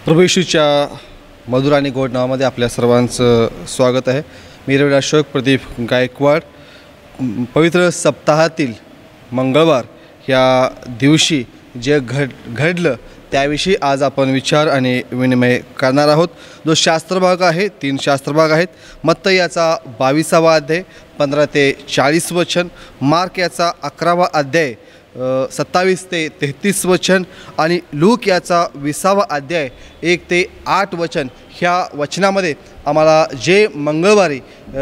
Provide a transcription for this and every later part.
प्रभू येशूच्या मधुर आणि गोड नावामध्ये आपल्या सर्वांचं स्वागत आहे. मी रवी अशोक प्रदीप गायकवाड. पवित्र सप्ताहातील मंगळवार या दिवशी जे घडलं त्याविषयी आज आपण विचार आणि विनिमय करणार आहोत. जो शास्त्रभाग आहे, 3 शास्त्रभाग आहेत. मत्ती याचा 22वा अध्याय 15 ते 40 वचन, मार्क याचा 11वा अध्याय 27 ते 33 वचन आणि लूक याचा 20वा अध्याय 1 ते 8 वचन. ह्या वचनामध्ये आम्हाला जे मंगळवारी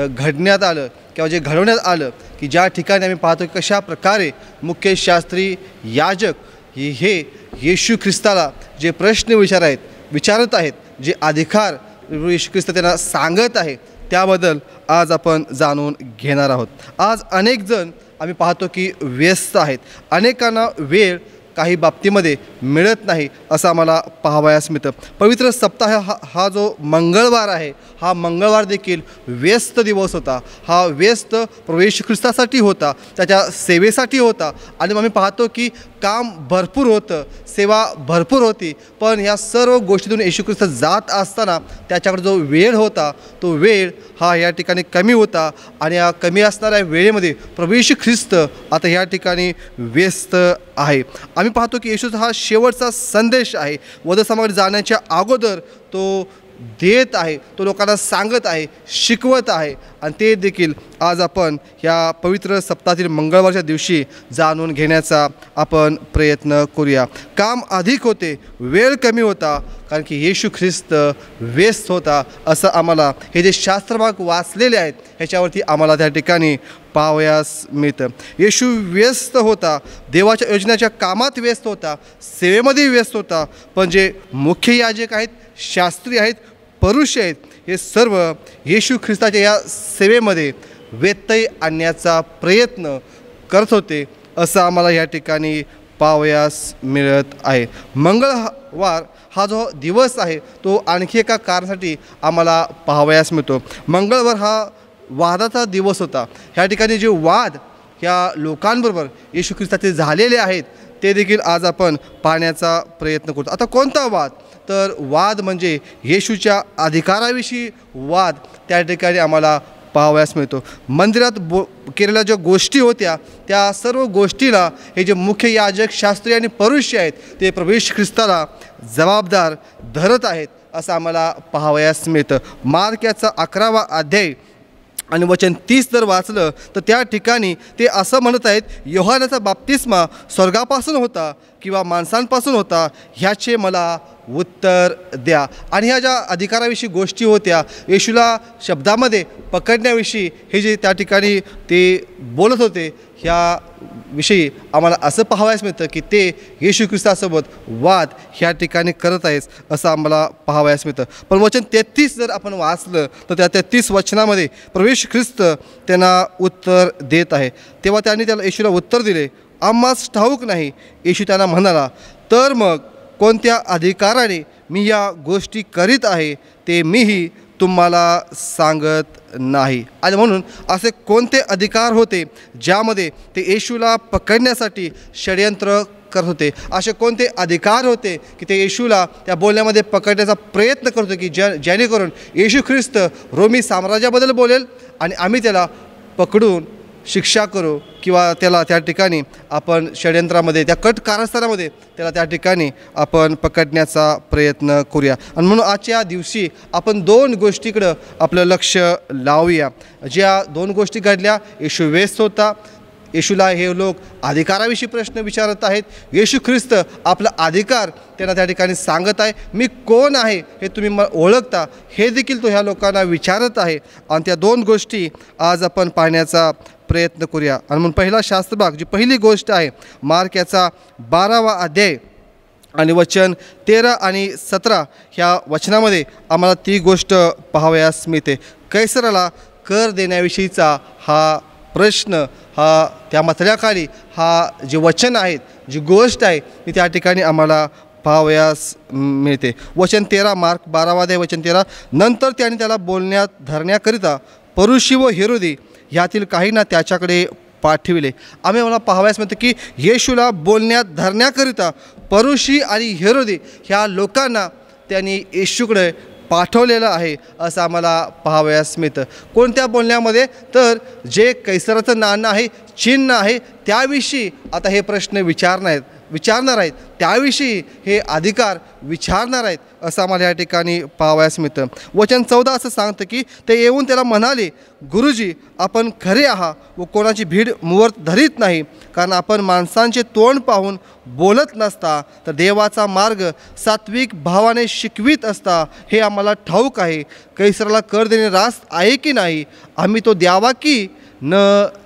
घडण्यात आलं किंवा जे घडवण्यात आलं की ज्या ठिकाणी आम्ही पाहतो की कशा प्रकारे मुख्य शास्त्री याजक हे येशू ख्रिस्ताला जे प्रश्न विचारत आहेत, जे अधिकार येशू ख्रिस्त त्यांना सांगत आहे, त्याबद्दल आज आपण जाणून घेणार आहोत. आज अनेक जण आम्ही पाहतो की व्यस्त आहेत. अनेकांना वेळ काही बाबतीमध्ये मिळत नाही असं आम्हाला पाहावयास मिळतं. पवित्र सप्ताह हा जो मंगळवार आहे, हा मंगळवार देखील व्यस्त दिवस होता. हा व्यस्त प्रभू येशू ख्रिस्तासाठी होता, त्याच्या सेवेसाठी होता. आणि आम्ही पाहतो की काम भरपूर होतं, सेवा भरपूर होती, पण ह्या सर्व गोष्टीतून येशू ख्रिस्त जात असताना त्याच्याकडे जो वेळ होता तो वेळ हा या ठिकाणी कमी होता. आणि या कमी असणाऱ्या वेळेमध्ये प्रभू येशू ख्रिस्त आता ह्या ठिकाणी व्यस्त आहे. आम्ही पाहतो की येशूचा हा शेवटचा संदेश आहे. वधसमाधी जाण्याच्या अगोदर तो देत आहे, तो लोकांना सांगत आहे, शिकवत आहे. आणि ते देखील आज आपण ह्या पवित्र सप्ताहातील मंगळवारच्या दिवशी जाणून घेण्याचा आपण प्रयत्न करूया. काम अधिक होते, वेळ कमी होता, कारण की येशू ख्रिस्त व्यस्त होता असं आम्हाला हे जे शास्त्रभाग वाचलेले आहेत ह्याच्यावरती आम्हाला त्या ठिकाणी पाहावयास मिळतं. येशू व्यस्त होता, देवाच्या योजनेच्या कामात व्यस्त होता, सेवेमध्ये व्यस्त होता. पण जे मुख्य याजक आहेत, शास्त्री आहेत, परुष आहेत, हे सर्व येशू ख्रिस्ताच्या या सेवेमध्ये व्यत्यय आणण्याचा प्रयत्न करत होते असं आम्हाला या ठिकाणी पाहावयास मिळत आहे. मंगळवार हा जो दिवस आहे तो आणखी एका कारणासाठी आम्हाला पाहावयास मिळतो. मंगळवार हा वादाचा दिवस होता. ह्या ठिकाणी जे वाद ह्या लोकांबरोबर येशू ख्रिस्ताचे झालेले आहेत ते देखील आज आपण पाहण्याचा प्रयत्न करतो. आता कोणता वाद? तर वाद म्हणजे येशूच्या अधिकाराविषयी वाद त्या ठिकाणी आम्हाला पाहावयास मिळतो. मंदिरात केलेल्या ज्या गोष्टी होत्या त्या सर्व गोष्टीला हे जे मुख्य याजक, शास्त्री आणि परुष आहेत ते प्रभू येशू ख्रिस्ताला जबाबदार धरत आहेत असं आम्हाला पाहावयास मिळतं. मार्क याचा 11वा अध्याय आणि वचन 30 जर वाचलं तर त्या ठिकाणी ते असं म्हणत आहेत, योहानाचा बाप्तिस्मा स्वर्गापासून होता किंवा माणसांपासून होता, ह्याचे मला उत्तर द्या. आणि ह्या ज्या अधिकाराविषयी गोष्टी होत्या, येशूला शब्दामध्ये पकडण्याविषयी हे जे त्या ठिकाणी ते बोलत होते, ह्या विषयी आम्हाला असं पाहावयास मिळतं की ते येशू ख्रिस्तासोबत वाद ह्या ठिकाणी करत आहेस असं आम्हाला पाहावयास मिळतं. पण वचन 33 जर आपण वाचलं तर त्या 33 वचनामध्ये प्रभू येशू ख्रिस्त त्यांना उत्तर देत आहे. तेव्हा त्यांनी त्याला येशूला उत्तर दिले, आम्हास ठाऊक नाही. येशू त्यांना म्हणाला, तर मग कोणत्या अधिकाराने मी या गोष्टी करीत आहे ते मीही तुम्हाला सांगत नाही. आणि म्हणून असे कोणते अधिकार होते ज्यामध्ये ते येशूला पकडण्यासाठी षडयंत्र करत होते? असे कोणते अधिकार होते की ते येशूला त्या बोलण्यामध्ये पकडण्याचा प्रयत्न करत होते की जेणेकरून येशू ख्रिस्त रोमी साम्राज्याबद्दल बोलेल आणि आम्ही त्याला पकडून शिक्षा करू किंवा त्याला त्या ठिकाणी आपण षडयंत्रामध्ये, त्या कट कारस्थानामध्ये त्याला त्या ठिकाणी आपण पकडण्याचा प्रयत्न करूया. आणि म्हणून आजच्या दिवशी आपण 2 गोष्टीकडं आपलं लक्ष लावूया. ज्या 2 गोष्टी घडल्या, येशू व्यस्त होता, येशूला हे लोक अधिकाराविषयी प्रश्न विचारत आहेत, येशू ख्रिस्त आपला अधिकार त्यांना त्या ठिकाणी सांगत आहे, मी कोण आहे हे तुम्ही मला ओळखता, हे देखील तो ह्या लोकांना विचारत आहे. आणि त्या 2 गोष्टी आज आपण पाहण्याचा प्रयत्न करूया. आणि म्हणून पहिला शास्त्रभाग, जी पहिली गोष्ट आहे, मार्क याचा 12वा अध्याय आणि वचन 13 आणि 17 ह्या वचनामध्ये आम्हाला ती गोष्ट पाहावयास मिळते. कैसराला कर देण्याविषयीचा हा प्रश्न, हा त्या मथळ्याखाली हा जे वचन आहेत, जी गोष्ट आहे ती त्या ठिकाणी आम्हाला पाहावयास मिळते. वचन 13, मार्क 12वा अध्याय वचन 13, नंतर त्यांनी त्याला बोलण्यात धरण्याकरिता परुषी व हेरोदी ह्यातील काहींना त्याच्याकडे पाठविले. आम्ही मला पाहावयास मिळतं की येशूला बोलण्यात धरण्याकरिता परुषी आणि हेरोदी ह्या लोकांना त्यांनी येशूकडे पाठवलेलं आहे असं आम्हाला पाहावयास मिळतं. कोणत्या बोलण्यामध्ये? तर जे कैसराचं नाणं आहे, चिन्ह आहे, त्याविषयी आता हे प्रश्न विचारणार आहेत, त्याविषयी हे अधिकार विचारणार आहेत असं आम्हाला या ठिकाणी पाहावयास मिळतं. वचन 14 असं सांगतं की ते येऊन त्याला म्हणाले, गुरुजी, आपण खरे आहात व कोणाची भीड मुहूर्त धरीत नाही, कारण आपण माणसांचे तोंड पाहून बोलत नसता, तर देवाचा मार्ग सात्विक भावाने शिकवित असता हे आम्हाला ठाऊक आहे. कैसराला कर देणे रास्त आहे की नाही? आम्ही तो द्यावा की न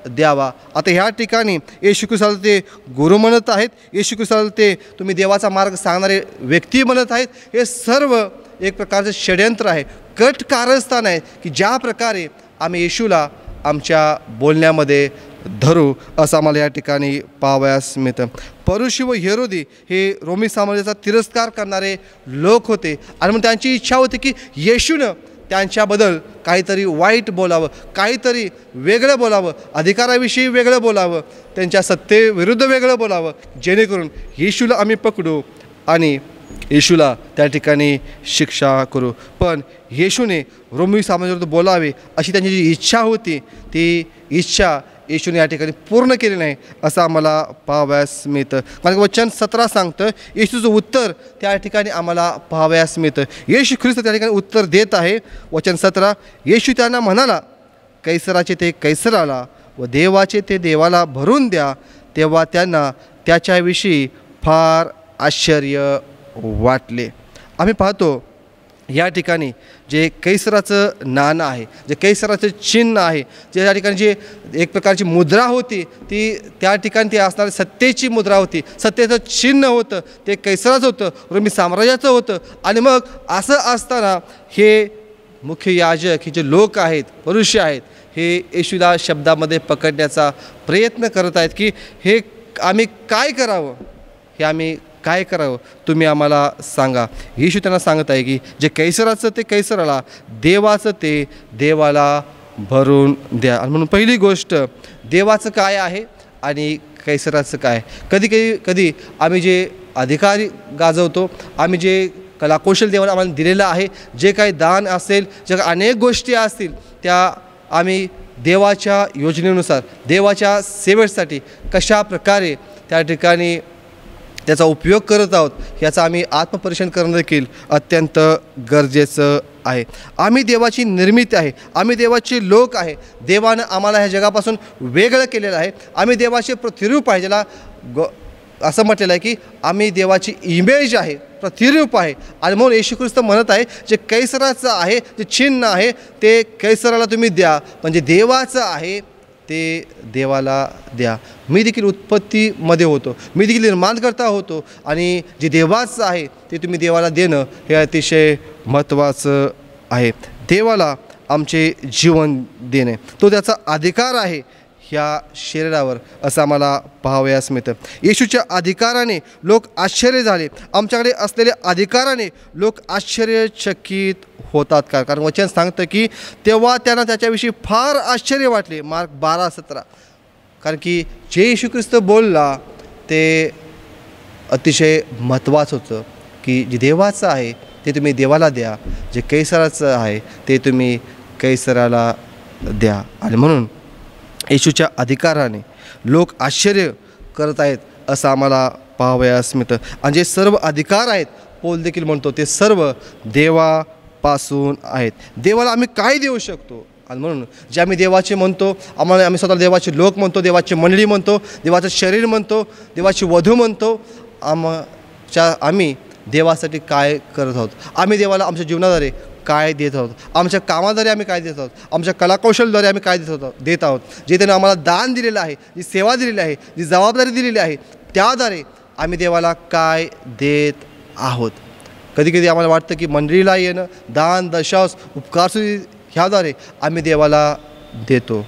द्यावा? आता ह्या ठिकाणी येशू ख्रिस्ताला ते गुरु म्हणत आहेत, येशू ख्रिस्ताला ते तुम्ही देवाचा मार्ग सांगणारे व्यक्ती म्हणत आहेत. हे सर्व एक प्रकारचं षड्यंत्र आहे, कट कारस्थान आहे की ज्या प्रकारे आम्ही येशूला आमच्या बोलण्यामध्ये धरू असं आम्हाला या ठिकाणी पाहावयास मिळतं. परुषी व हेरोदी हे रोमी साम्राज्याचा तिरस्कार करणारे लोक होते आणि मग त्यांची इच्छा होती की येशूनं त्यांच्याबद्दल काहीतरी वाईट बोलावं, काहीतरी वेगळं बोलावं, अधिकाराविषयी वेगळं बोलावं, त्यांच्या सत्तेविरुद्ध वेगळं बोलावं, जेणेकरून येशूला आम्ही पकडू आणि येशूला त्या ठिकाणी शिक्षा करू. पण येशूने रोमी साम्राज्याविरुद्ध बोलावे अशी त्यांची जी इच्छा होती, ती इच्छा येशूने या ठिकाणी पूर्ण केली नाही असं आम्हाला पाहावयास मिळतं. कारण वचन 17 सांगतं, येशूचं उत्तर त्या ठिकाणी आम्हाला पाहावयास मिळतं. येशू ख्रिस्त त्या ठिकाणी उत्तर देत आहे. वचन 17, येशू त्यांना म्हणाला, कैसराचे ते कैसराला व देवाचे ते देवाला भरून द्या. तेव्हा त्यांना त्याच्याविषयी फार आश्चर्य वाटले. आम्ही पाहतो या ठिकाणी जे कैसराचं नाणं आहे, जे कैसराचं चिन्ह आहे, जे या ठिकाणी जे एक प्रकारची मुद्रा होती, ती त्या ठिकाणी ती असणारी सत्तेची मुद्रा होती, सत्तेचं चिन्ह होतं, ते कैसराचं होतं, रोमी साम्राज्याचं होतं. आणि मग असं असताना हे मुख्य याजक हे जे लोक आहेत, मनुष्य आहेत, हे येशूला शब्दामध्ये पकडण्याचा प्रयत्न करत आहेत की हे आम्ही काय करावं, हे आम्ही काय करावं, तुम्ही आम्हाला सांगा. येशू त्यांना सांगत आहे की जे कैसराचं ते कैसराला, देवाचं ते देवाला भरून द्या. आणि म्हणून पहिली गोष्ट देवाचं काय आहे आणि कैसराचं काय. कधी आम्ही जे अधिकारी गाजवतो, आम्ही जे कलाकौशल देवाने आम्हाला दिलेलं आहे, जे काही दान असेल, जे अनेक गोष्टी असतील, त्या आम्ही देवाच्या योजनेनुसार, देवाच्या सेवेसाठी कशा प्रकारे त्या ठिकाणी त्याचा उपयोग करत आहोत, याचा आम्ही आत्मपरीक्षण करणं देखील अत्यंत गरजेचं आहे. आम्ही देवाची निर्मिती आहे, आम्ही देवाचे लोक आहे. देवानं आम्हाला ह्या जगापासून वेगळं केलेलं आहे. आम्ही देवाचे प्रतिरूप आहे, ज्याला असं म्हटलेलं आहे की आम्ही देवाची इमेज आहे, प्रतिरूप आहे. आणि म्हणून येशू ख्रिस्त म्हणत आहे, जे कैसराचं आहे, जे चिन्ह आहे, ते कैसराला तुम्ही द्या, म्हणजे देवाचं आहे ते देवाला द्या. मी देखील उत्पत्तीमध्ये होतो, मी देखील निर्माणकर्ता होतो, आणि जे देवाचं आहे ते तुम्ही देवाला देणं हे अतिशय महत्त्वाचं आहे. देवाला आमचे जीवन देणे, तो त्याचा अधिकार आहे ह्या शरीरावर असं आम्हाला पाहावयास मिळतं. येशूच्या अधिकाराने लोक आश्चर्य झाले, आमच्याकडे असलेल्या अधिकाराने लोक आश्चर्यचकित होतात का? कारण वचन सांगतं की तेव्हा त्यांना त्याच्याविषयी फार आश्चर्य वाटले. मार्क 12:17. कारण की जे येशू ख्रिस्त बोलला ते अतिशय महत्त्वाचं होतं की जे देवाचं आहे ते तुम्ही देवाला द्या, जे कैसराचं आहे ते तुम्ही कैसराला द्या. आणि म्हणून येशूच्या अधिकाराने लोक आश्चर्य करत आहेत असं आम्हाला पाहावयास मिळतं. आणि जे सर्व अधिकार आहेत, पौल देखील म्हणतो, ते सर्व देवापासून आहेत. देवाला आम्ही काय देऊ शकतो? आणि म्हणून जे आम्ही देवाचे म्हणतो, आम्ही स्वतः देवाचे लोक म्हणतो, देवाची मंडळी म्हणतो, देवाचं शरीर म्हणतो, देवाची वधू म्हणतो, आम्ही देवासाठी काय करत आहोत? आम्ही देवाला आमच्या जीवनाद्वारे काय देत आहोत? आमच्या कामाद्वारे आम्ही काय देत आहोत? आमच्या कलाकौशल्याद्वारे आम्ही काय देत आहोत? जे त्यानं आम्हाला दान दिलेलं आहे, जी सेवा दिलेली आहे, जी जबाबदारी दिलेली आहे, त्याद्वारे आम्ही देवाला काय देत आहोत? कधी आम्हाला वाटतं की मंडळीला येणं, दान, दशांश, उपकारस्तुती ह्याद्वारे आम्ही देवाला देतो.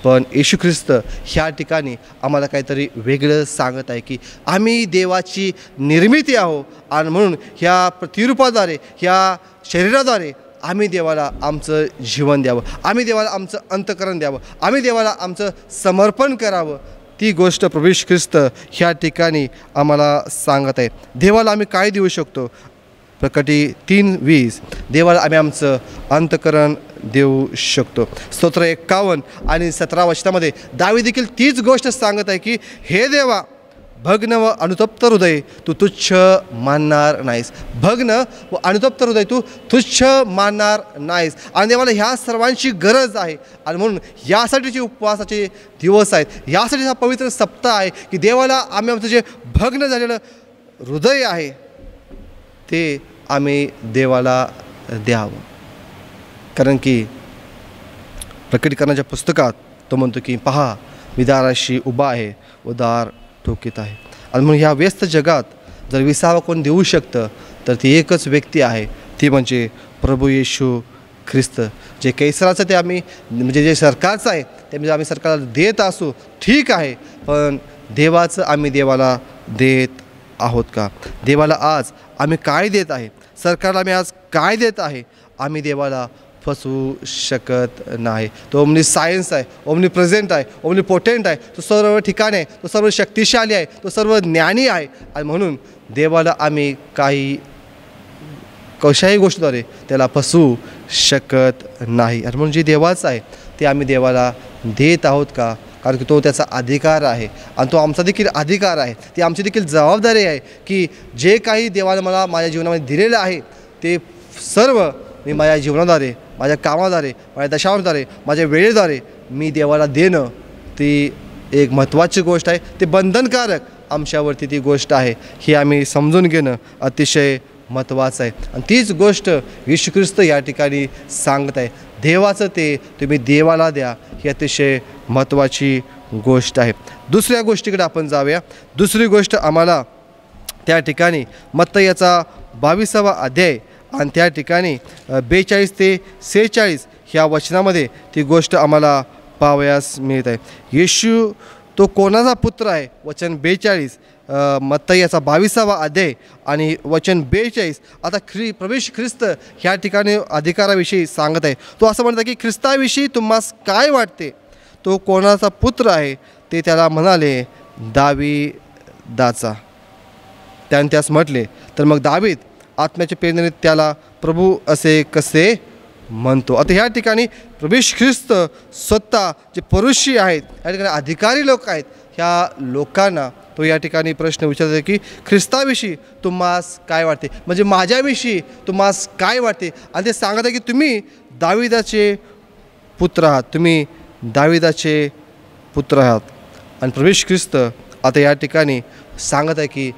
पण येशू ख्रिस्त ह्या ठिकाणी आम्हाला काहीतरी वेगळं सांगत आहे की आम्ही देवाची निर्मिती आहोत, आणि म्हणून ह्या प्रतिरूपाद्वारे, ह्या शरीराद्वारे आम्ही देवाला आमचं जीवन द्यावं, आम्ही देवाला आमचं अंतःकरण द्यावं, आम्ही देवाला आमचं समर्पण करावं. ती गोष्ट प्रभू येशू ख्रिस्त ह्या ठिकाणी आम्हाला सांगत आहे. देवाला आम्ही काय देऊ शकतो? प्रकटी 3:20 देवाला आम्ही आमचं अंतःकरण देऊ शकतो. स्तोत्र 51 आणि 17 वचनामध्ये दावीद देखील तीच गोष्ट सांगत आहे की हे देवा, भग्न व अनुतप्त हृदय तू तुच्छ मानणार नाहीस. भग्न व अनुतप्त हृदय तू तुच्छ मानणार नाहीस. आणि देवाला ह्या सर्वांची गरज आहे. आणि म्हणून यासाठीचे उपवासाचे दिवस आहेत, यासाठी हा पवित्र सप्ताह आहे की देवाला आम्ही आमचं जे भग्न झालेलं हृदय आहे ते आम्ही देवाला द्यावं. कारण की प्रकटीकरणाच्या पुस्तकात तो म्हणतो की पहा, मी दाराशी उभा आहे व दार ठोकीत आहे. आणि म्हणून ह्या व्यस्त जगात जर विसावा कोण देऊ शकतं तर ती एकच व्यक्ती आहे, ती म्हणजे प्रभू येशू ख्रिस्त. जे कैसराचं ते आम्ही म्हणजे जे सरकारचं आहे ते म्हणजे आम्ही सरकारला देत असू, ठीक आहे, पण देवाचं आम्ही देवाला देत आहोत का? देवाला आज आम्ही काय देत आहे? सरकारला आम्ही आज काय देत आहे? आम्ही देवाला फसवू शकत नाही. तो ओमनी सायन्स आहे, ओमनी प्रेझेंट आहे, ओमनी पोटेंट आहे, तो सर्व ठिकाणी आहे, तो सर्व शक्तिशाली आहे, तो सर्व ज्ञानी आहे. आणि म्हणून देवाला आम्ही काही कशाही गोष्टीद्वारे त्याला फसवू शकत नाही. आणि म्हणून जे देवाचं आहे ते आम्ही देवाला देत आहोत का? कारण की तो त्याचा अधिकार आहे आणि तो आमचा देखील अधिकार आहे. ती आमची देखील जबाबदारी आहे की जे काही देवाने मला माझ्या जीवनामध्ये दिलेलं आहे ते सर्व मी माझ्या जीवनाद्वारे, माझ्या कामाद्वारे, माझ्या दशांद्वारे, माझ्या वेळेद्वारे मी देवाला देणं ती एक महत्त्वाची गोष्ट आहे. ते बंधनकारक आमच्यावरती ती गोष्ट आहे, ही आम्ही समजून घेणं अतिशय महत्त्वाचं आहे. आणि तीच गोष्ट येशू ख्रिस्त या ठिकाणी सांगत आहे. देवाचं ते तुम्ही देवाला द्या, ही अतिशय महत्त्वाची गोष्ट आहे. दुसऱ्या गोष्टीकडे आपण जाऊया. दुसरी गोष्ट आम्हाला त्या ठिकाणी मत्तयाचा 22वा अध्याय आणि त्या ठिकाणी 42 ते 46 ह्या वचनामध्ये ती गोष्ट आम्हाला पाहावयास मिळत आहे. येशू तो कोणाचा पुत्र आहे? वचन 42 मत्तयाचा 22वा अध्याय आणि वचन 42. आता प्रवेश ख्रिस्त ह्या ठिकाणी अधिकाराविषयी सांगत आहे. तो असं म्हणतो की ख्रिस्ताविषयी तुम्हास काय वाटते? तो कोणाचा पुत्र आहे? ते त्याला म्हणाले, दावीदाचा. त्याने त्यास म्हटले तर मग दावीद आत्म्याच्या प्रेरणेने त्याला प्रभू असे कसे म्हणतो? आता ह्या ठिकाणी प्रवेश ख्रिस्त स्वतः जे पुरुषी आहेत, या ठिकाणी अधिकारी लोक आहेत, ह्या लोकांना तो या ठिकाणी प्रश्न विचारतो की ख्रिस्ताविषयी तुम्हास काय वाटते? म्हणजे माझ्याविषयी तुम्हास काय वाटते? आणि ते सांगत आहे की तुम्ही दावीदाचे पुत्र आहात, तुम्ही दावीदाचे पुत्र आहात. आणि प्रवेश ख्रिस्त आता या ठिकाणी सांगत आहे की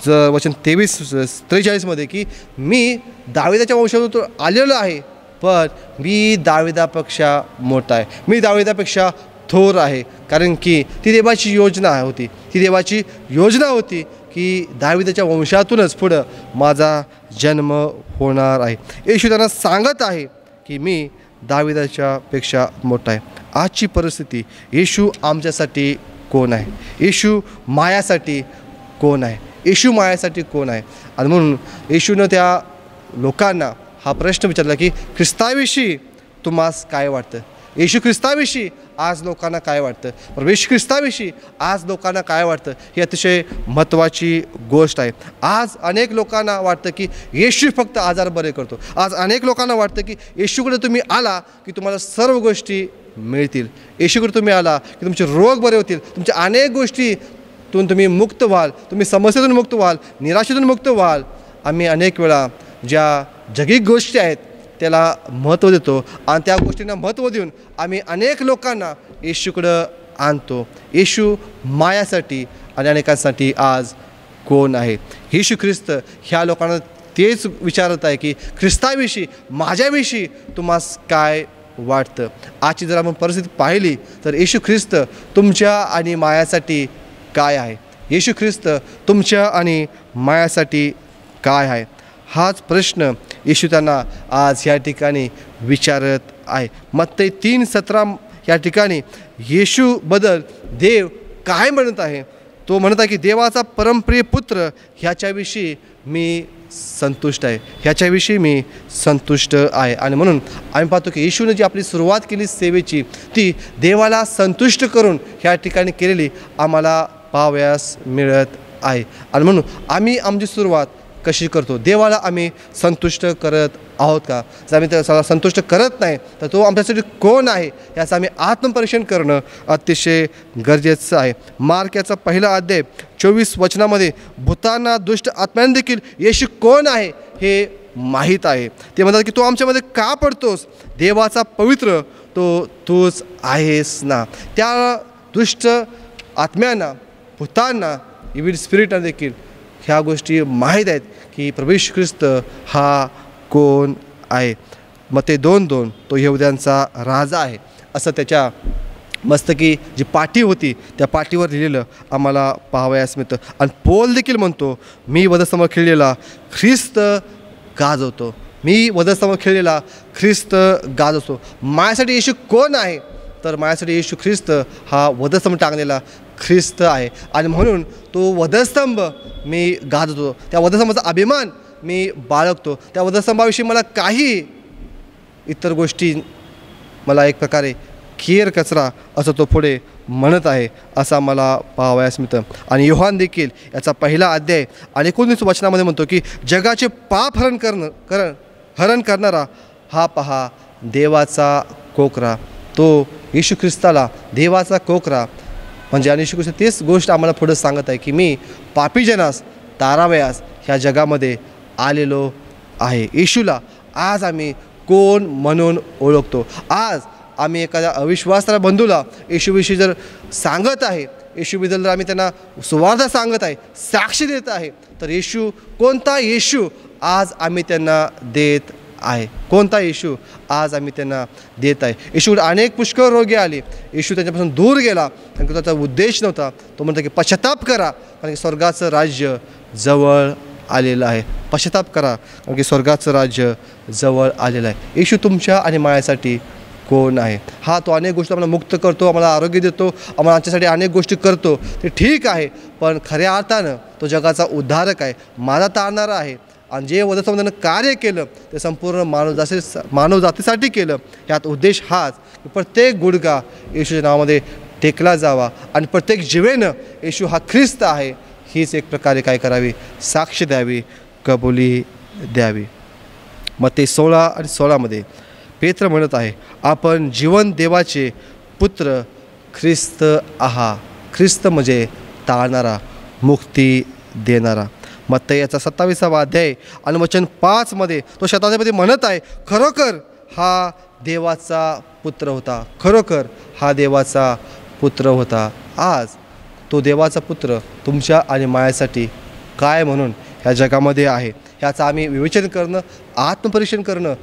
वचन 23-43 की मी दावीदाच्या वंशातून आलेलो आहे, पण मी दावीदापेक्षा मोठा आहे, मी दावीदापेक्षा थोर आहे. कारण की ती देवाची योजना होती, ती देवाची योजना होती की दावीदाच्या वंशातूनच पुढं माझा जन्म होणार आहे. येशू त्यांना सांगत आहे की मी दावीदाच्या पेक्षा मोठा आहे. आजची परिस्थिती, येशू आमच्यासाठी कोण आहे? येशू मायासाठी कोण आहे? येशू मायासाठी कोण आहे? आणि म्हणून येशूनं त्या लोकांना हा प्रश्न विचारला की ख्रिस्ताविषयी तुम्हास काय वाटतं? येशू ख्रिस्ताविषयी आज लोकांना काय वाटतं? प्रवेश ख्रिस्ताविषयी आज लोकांना काय वाटतं? ही अतिशय महत्त्वाची गोष्ट आहे. आज अनेक लोकांना वाटतं की येशू फक्त आजार बरे करतो. आज अनेक लोकांना वाटतं की येशूकडे तुम्ही आला की तुम्हाला सर्व गोष्टी मिळतील. येशूकडे तुम्ही आला की तुमचे रोग बरे होतील, तुमच्या अनेक गोष्टीतून तुम्ही मुक्त व्हाल, तुम्ही समस्येतून मुक्त व्हाल, निराशेतून मुक्त व्हाल. आम्ही अनेक वेळा ज्या जगिक गोष्टी आहेत त्याला महत्त्व देतो आणि त्या गोष्टींना महत्त्व देऊन आम्ही अनेक लोकांना येशूकडं आणतो. येशू मायासाठी आणि अनेकांसाठी आज कोण आहे? येशू ख्रिस्त ह्या लोकांना तेच विचारत आहे की ख्रिस्ताविषयी, माझ्याविषयी तुम्हास काय वाटतं? आजची जर आपण परिस्थिती पाहिली तर येशू ख्रिस्त तुमच्या आणि मायासाठी काय आहे? येशू ख्रिस्त तुमच्या आणि मायासाठी काय आहे? हाच प्रश्न येशू त्यांना आज या ठिकाणी विचारत आहे. मत्तई 3:17 या ठिकाणी येशूबद्दल देव काय म्हणत आहे? तो म्हणत आहे की देवाचा परमप्रिय पुत्र ह्याच्याविषयी मी संतुष्ट आहे, ह्याच्याविषयी मी संतुष्ट आहे. आणि म्हणून आम्ही पाहतो की येशूने जी आपली सुरुवात केली सेवेची, ती देवाला संतुष्ट करून ह्या ठिकाणी केलेली आम्हाला पाहावयास मिळत आहे. आणि म्हणून आम्ही आमची सुरुवात कशी करतो, देवाला आम्ही संतुष्ट करत आहोत का? जर आम्ही त्याला संतुष्ट करत नाही तर तो आमच्यासाठी कोण आहे याचं आम्ही आत्मपरीक्षण करणं अतिशय गरजेचं आहे. मार्क याचा पहिला अध्याय 24 वचनामध्ये भूतांना दुष्ट आत्म्यांना देखील येशू कोण आहे हे माहीत आहे. ते म्हणतात की तू आमच्यामध्ये का पडतोस, देवाचा पवित्र तो तूच आहेस ना. त्या दुष्ट आत्म्यांना, भूतांना, इव्हिल स्पिरिटना देखील ह्या गोष्टी माहीत आहेत की प्रभू येशू ख्रिस्त हा कोण आहे. मत्ते 2:2 तो यहुद्यांचा राजा आहे असं त्याच्या मस्तकी जी पाटी होती त्या पाटीवर लिहिलेलं आम्हाला पाहावयास मिळतं. आणि पौल देखील म्हणतो मी वधस्तंभावर खिळलेला ख्रिस्त गाजवतो, मी वधस्तंभावर खिळलेला ख्रिस्त गाजवतो. माझ्यासाठी येशू कोण आहे, तर माझ्यासाठी येशू ख्रिस्त हा वधस्तंभ टाकलेला ख्रिस्त आहे. आणि म्हणून तो वधस्तंभ मी गाजवतो, त्या वधस्तंभाचा अभिमान मी बाळगतो. त्या वधस्तंभाविषयी मला काही इतर गोष्टी मला एक प्रकारे केर कचरा असं तो पुढे म्हणत आहे असं आम्हाला पाहावयास मिळतं. आणि योहान देखील याचा पहिला अध्याय आणि 19 वचनामध्ये म्हणतो की जगाचे पाप हरण करणारा हा पहा देवाचा कोकरा. तो येशू ख्रिस्ताला देवाचा कोकरा म्हणजे, आणि येशू ख्रिस्त तेच गोष्ट आम्हाला पुढं सांगत आहे की मी पापीजनास तारावयास ह्या जगामध्ये आलेलो आहे. येशूला आज आम्ही कोण म्हणून ओळखतो. आज आम्ही एखाद्या अविश्वासाला बंधूला येशूविषयी जर सांगत आहे, येशूबद्दल जर आम्ही त्यांना सुवार्थ सांगत आहे, साक्ष देत आहे, तर येशू कोणता येशू आज आम्ही त्यांना देत आहे, कोणता येशू आज आम्ही त्यांना देत आहे. येशूकडे अनेक पुष्कळ रोगी आले, येशू त्यांच्यापासून दूर गेला कारण की त्याचा उद्देश नव्हता. तो म्हणतो की पश्चाताप करा कारण की स्वर्गाचं राज्य जवळ आलेलं आहे. पश्चाताप करा कारण की स्वर्गाचं राज्य जवळ आलेलं आहे. येशू तुमच्या आणि माझ्यासाठी कोण आहे. हा तो अनेक गोष्टी आम्हाला मुक्त करतो, आम्हाला आरोग्य देतो, आम्हाला आमच्यासाठी अनेक गोष्टी करतो, ते ठीक आहे. पण खऱ्या अर्थानं तो जगाचा उद्धारक आहे, माझा तारणारा आहे. आणि जे वधस्तंभानं कार्य केलं ते संपूर्ण मानवजातीसाठी केलं. यात उद्देश हाच की प्रत्येक गुडघा येशूच्या नावामध्ये टेकला जावा आणि प्रत्येक जीवेनं येशू हा ख्रिस्त आहे हीच एक प्रकारे काय करावी, साक्ष द्यावी, कबुली द्यावी. मत्ते 16 आणि 16मध्ये पेत्र म्हणत आहे आपण जीवन देवाचे पुत्र ख्रिस्त आहा. ख्रिस्त म्हणजे तारणारा, मुक्ती देणारा. मत्ते याचा 27वा अध्याय आणि वचन 5मध्ये तो शताब्दीमध्ये म्हणत आहे खरोखर हा देवाचा पुत्र होता, खरोखर हा देवाचा पुत्र होता. आज तो देवाचा पुत्र तुमच्या आणि माझ्यासाठी काय म्हणून ह्या जगामध्ये आहे ह्याचं आम्ही विवेचन करणं, आत्मपरीक्षण करणं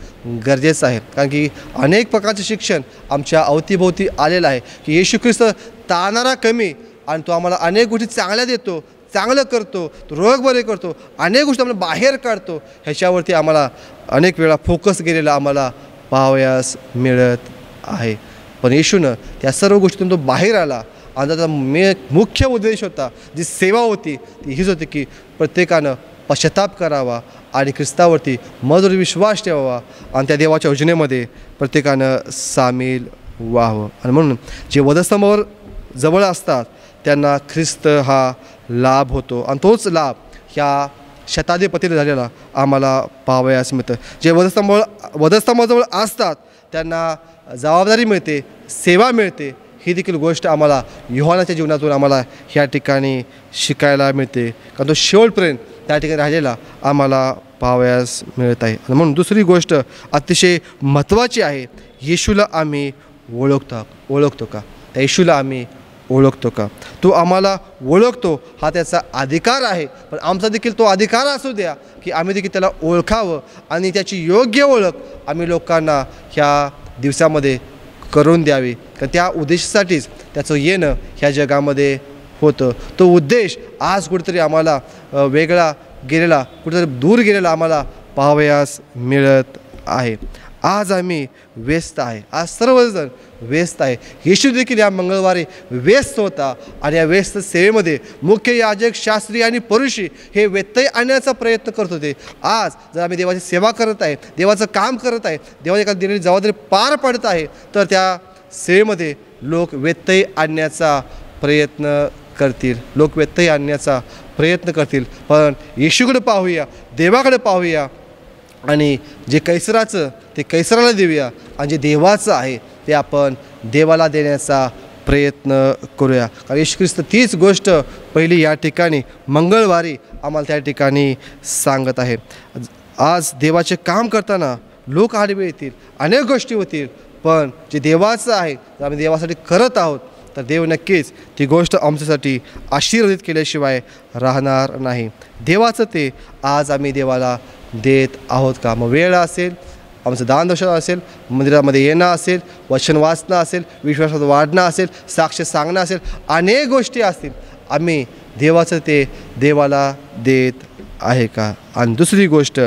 गरजेचं आहे. कारण की अनेक प्रकारचे शिक्षण आमच्या अवतीभोवती आलेलं आहे की येशू ख्रिस्त तारणारा कमी आणि तो आम्हाला अनेक गोष्टी चांगल्या देतो, चांगलं करतो, तो रोग बरे करतो, अनेक गोष्टी आम्हाला बाहेर काढतो. ह्याच्यावरती आम्हाला अनेक वेळा फोकस गेलेला आम्हाला पाहावयास मिळत आहे. पण येशूनं त्या सर्व गोष्टीतून तो बाहेर आला आणि त्याचा मुख्य उद्देश होता, जी सेवा होती ती हीच होती की प्रत्येकानं पश्चाताप करावा आणि ख्रिस्तावरती मधुर विश्वास ठेवावा आणि त्या देवाच्या योजनेमध्ये प्रत्येकानं सामील व्हावं. आणि म्हणून जे वधस्तंभावर जवळ असतात त्यांना ख्रिस्त हा लाभ होतो आणि तोच लाभ ह्या शताधिपतीला झालेला आम्हाला पाहावयास मिळतं. जे वधस्तंभाजवळ असतात त्यांना जबाबदारी मिळते, सेवा मिळते. ही देखील गोष्ट आम्हाला योहानाच्या जीवनातून आम्हाला ह्या ठिकाणी शिकायला मिळते कारण तो शेवटपर्यंत त्या ठिकाणी राहिलेला आम्हाला पाहावयास मिळत आहे. आणि म्हणून दुसरी गोष्ट अतिशय महत्त्वाची आहे, येशूला आम्ही ओळखतो का? त्या येशूला आम्ही ओळखतो का? तो आम्हाला ओळखतो हा त्याचा अधिकार आहे, पण आमचा देखील तो अधिकार असू द्या की आम्ही देखील त्याला ओळखावं आणि त्याची योग्य ओळख आम्ही लोकांना ह्या दिवसामध्ये करून द्यावी. कारण त्या उद्देशासाठीच त्याचं येणं ह्या जगामध्ये होतं. तो उद्देश आज कुठेतरी आम्हाला वेगळा गेलेला, कुठेतरी दूर गेलेला आम्हाला पाहावयास मिळत आहे. आज आम्ही व्यस्त आहे, आज सर्वजण व्यस्त आहे. येशू देखील या मंगळवारी व्यस्त होता आणि या व्यस्त सेवेमध्ये मुख्य याजक, शास्त्री आणि परुषी हे व्यत्यय आणण्याचा प्रयत्न करत होते. आज जर आम्ही देवाची सेवा करत आहे, देवाचं काम करत आहे, देवाची एखादी दिलेली जबाबदारी पार पाडत आहे, तर त्या सेवेमध्ये लोक व्यत्यय आणण्याचा प्रयत्न करतील, लोक व्यत्यय आणण्याचा प्रयत्न करतील. पण येशूकडे पाहूया, देवाकडे पाहूया आणि जे कैसराचं ते कैसराला देऊया आणि जे देवाचं आहे ते आपण देवाला देण्याचा प्रयत्न करूया. कारण येशू ख्रिस्त तीच गोष्ट पहिली या ठिकाणी मंगळवारी आम्हाला त्या ठिकाणी सांगत आहे. आज देवाचे काम करताना लोक आडवे येतील, अनेक गोष्टी होतील, पण जे देवाचं आहे जर आम्ही देवासाठी करत आहोत तर देव नक्कीच ती गोष्ट आमच्यासाठी आशीर्वादित केल्याशिवाय राहणार नाही. देवाचं ते आज आम्ही देवाला देत आहोत का? मग वेळ असेल, आमचं दानदर्शन असेल, मंदिरामध्ये येणं असेल, वचन वाचणं असेल, विश्वासात वाढणं असेल, साक्ष सांगणं असेल, अनेक गोष्टी असतील, आम्ही देवाचं ते देवाला देत आहे का? आणि दुसरी गोष्ट,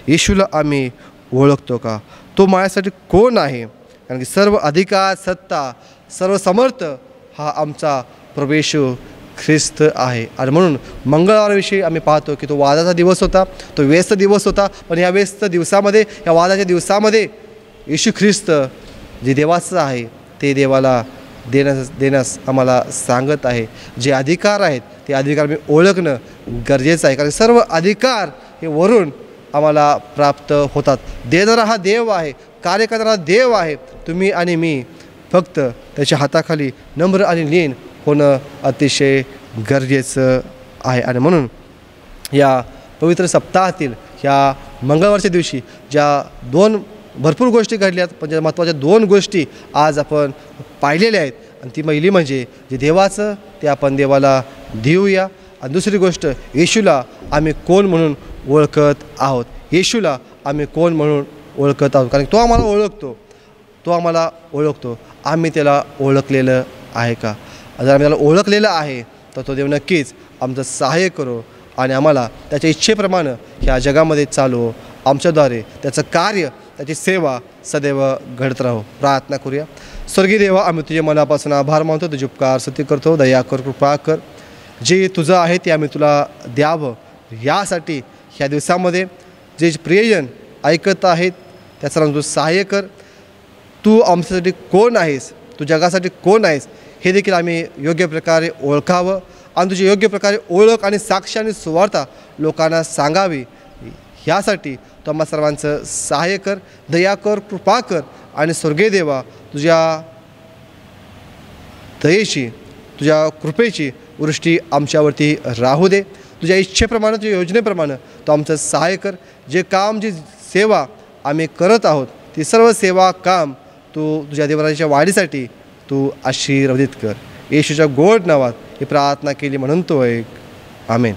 येशूला आम्ही ओळखतो का? तो माझ्यासाठी कोण आहे? कारण की सर्व अधिकार, सत्ता, सर्व समर्थ हा आमचा प्रभू येशू ख्रिस्त आहे. आणि म्हणून मंगळवारविषयी आम्ही पाहतो की तो वादाचा दिवस होता, तो व्यस्त दिवस होता, पण या व्यस्त दिवसामध्ये, या वादाच्या दिवसामध्ये येशू ख्रिस्त जे देवाचं आहे ते देवाला देण्यास आम्हाला सांगत आहे. जे अधिकार आहेत ते अधिकार मी ओळखणं गरजेचं आहे, कारण सर्व अधिकार हे वरून आम्हाला प्राप्त होतात. देणारा हा देव आहे, कार्य करणारा देव आहे. तुम्ही आणि मी फक्त त्याच्या हाताखाली नम्र आणि लीन होणं अतिशय गरजेचं आहे. आणि म्हणून या पवित्र सप्ताहातील ह्या मंगळवारच्या दिवशी ज्या दोन भरपूर गोष्टी घडल्यात, पण ज्या महत्त्वाच्या दोन गोष्टी आज आपण पाहिलेल्या आहेत, आणि ती पहिली म्हणजे जे देवाचं ते आपण देवाला देऊया, आणि दुसरी गोष्ट येशूला आम्ही कोण म्हणून ओळखत आहोत. येशूला आम्ही कोण म्हणून ओळखत आहोत, कारण तो आम्हाला ओळखतो, तो आम्हाला ओळखतो. आम्ही त्याला ओळखलेलं आहे का? जर आम्ही त्याला ओळखलेलं आहे तर तो देव नक्कीच आमचं सहाय्य करो आणि आम्हाला त्याच्या इच्छेप्रमाणे ह्या जगामध्ये चालू, आमच्याद्वारे त्याचं कार्य, त्याची सेवा सदैव घडत राहो. प्रार्थना करूया. स्वर्गीय देवा, आम्ही तुझ्या मनापासून आभार मानतो, तुझे उपकार स्तुती करतो. दया कर, कृपा कर. जे तुझं आहे ते आम्ही तुला द्यावं, यासाठी ह्या दिवसामध्ये जे प्रियजन ऐकत आहेत त्याचा तू सहाय्य कर. तू आमच्यासाठी कोण आहेस, तू जगासाठी कोण आहेस हे देखील आम्ही योग्य प्रकारे ओळखावं, आणि तुझी योग्य प्रकारे ओळख आणि साक्ष आणि सुवार्ता लोकांना सांगावी, ह्यासाठी तू आम्हा सर्वांचं सहाय्य कर. दया कर, कृपा कर. आणि स्वर्गीय देवा, तुझ्या दयेची, तुझ्या कृपेची वृष्टी आमच्यावरती राहू दे. तुझ्या इच्छेप्रमाणे, तुझ्या योजनेप्रमाणे तू आमचं सहाय्य कर. जे काम, जी सेवा आम्ही करत आहोत ती सर्व सेवा काम तू तुझ्या देवराजाच्या वाढीसाठी तू आशीर्वादित कर. येशूच्या गोड नावात ही प्रार्थना केली म्हणून तो ऐक. आमेन.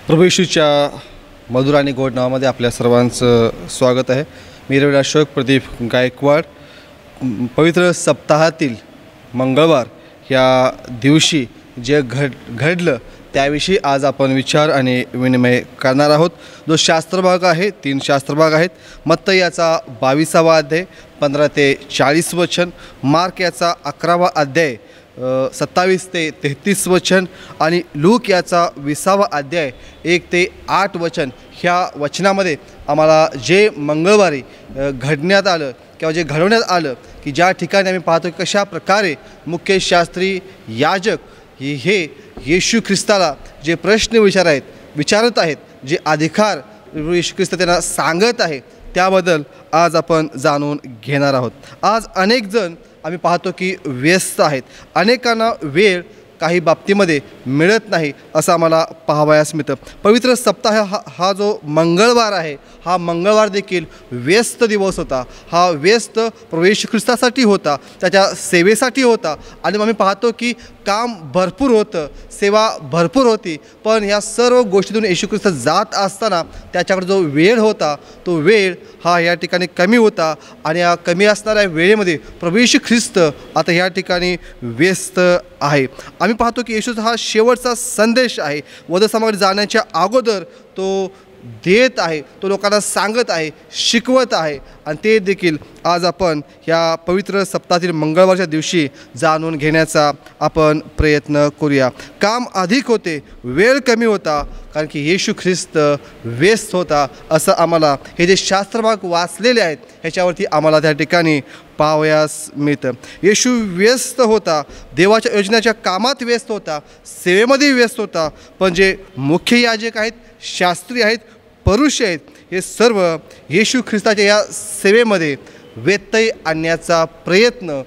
प्रभू येशूच्या मधुर आणि गोड नावामध्ये आपल्या सर्वांचं स्वागत आहे. मी रवी अशोक प्रदीप गायकवाड. पवित्र सप्ताहातील मंगळवार या दिवशी जे घडलं त्याविषयी आज आपण विचार आणि विनिमय करणार आहोत. जो शास्त्रभाग आहे, 3 शास्त्रभाग आहेत. मत्ती याचा 22वा अध्याय 15 ते 40 वचन, मार्क याचा 11वा अध्याय 27 ते 33 वचन, आणि लूक याचा 20वा अध्याय 1 ते 8 वचन. ह्या वचनामध्ये आम्हाला जे मंगळवारी घडण्यात आलं किंवा जे घडवण्यात आलं, की ज्या ठिकाणी आम्ही पाहतो की कशा प्रकारे मुख्य शास्त्री, याजक हे येशू ख्रिस्ताला जे प्रश्न विचारत आहेत, जे अधिकार येशू ख्रिस्त त्यांना सांगत आहे, त्याबद्दल आज आपण जाणून घेणार आहोत. आज अनेक जण आम्ही पाहतो की व्यस्त आहेत. अनेकांना वेळ काही बाबतीमध्ये मिळत नाही असं आम्हाला पाहावयास मिळतं. पवित्र सप्ताह हा जो मंगळवार आहे, हा मंगळवार देखील व्यस्त दिवस होता. हा व्यस्त प्रभू येशू ख्रिस्तासाठी होता, त्याच्या सेवेसाठी होता. आणि आम्ही पाहतो की काम भरपूर होतं, सेवा भरपूर होती, पण ह्या सर्व गोष्टीतून येशू ख्रिस्त जात असताना त्याच्याकडे जो वेळ होता तो वेळ हा या ठिकाणी कमी होता. आणि या कमी असणाऱ्या वेळेमध्ये प्रभू येशू ख्रिस्त आता ह्या ठिकाणी व्यस्त आहे. आम्ही पाहतो की येशूचा हा शेवटचा संदेश आहे. वधसमाधी जाण्याच्या अगोदर तो देत आहे, तो लोकांना सांगत आहे, शिकवत आहे, आणि ते देखील आज आपण ह्या पवित्र सप्ताहातील मंगळवारच्या दिवशी जाणून घेण्याचा आपण प्रयत्न करूया. काम अधिक होते, वेळ कमी होता, कारण की येशू ख्रिस्त व्यस्त होता असं आम्हाला हे जे शास्त्रभाग वाचलेले आहेत ह्याच्यावरती आम्हाला त्या ठिकाणी पाहावयास मिळतं. येशू व्यस्त होता, देवाच्या योजनेच्या कामात व्यस्त होता, सेवेमध्ये व्यस्त होता. पण जे मुख्य याजक आहेत, शास्त्री आहेत, परुष आहेत, हे सर्व येशू ख्रिस्ताच्या या सेवेमध्ये व्यत्यय आणण्याचा प्रयत्न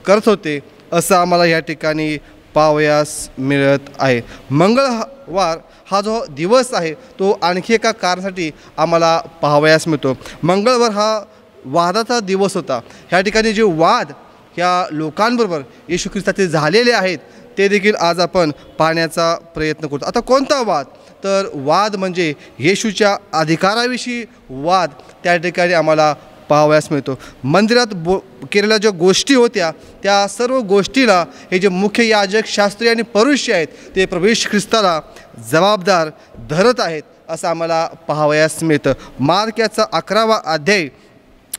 करत होते असं आम्हाला या ठिकाणी पाहावयास मिळत आहे. मंगळवार हा जो दिवस आहे तो आणखी एका कारणासाठी आम्हाला पाहावयास मिळतो. मंगळवार हा वादाचा दिवस होता. ह्या ठिकाणी जे वाद ह्या लोकांबरोबर येशू ख्रिस्ताचे झालेले आहेत ते देखील आज आपण पाहण्याचा प्रयत्न करतो. आता कोणता वाद? तर वाद म्हणजे येशूच्या अधिकाराविषयी वाद त्या ठिकाणी आम्हाला पाहावयास मिळतो. मंदिरात केलेल्या ज्या गोष्टी होत्या त्या सर्व गोष्टीला हे जे मुख्य याजक, शास्त्री आणि परुष आहेत ते प्रभू येशू ख्रिस्ताला जबाबदार धरत आहेत असं आम्हाला पाहावयास मिळतं. मार्क याचा 11वा अध्याय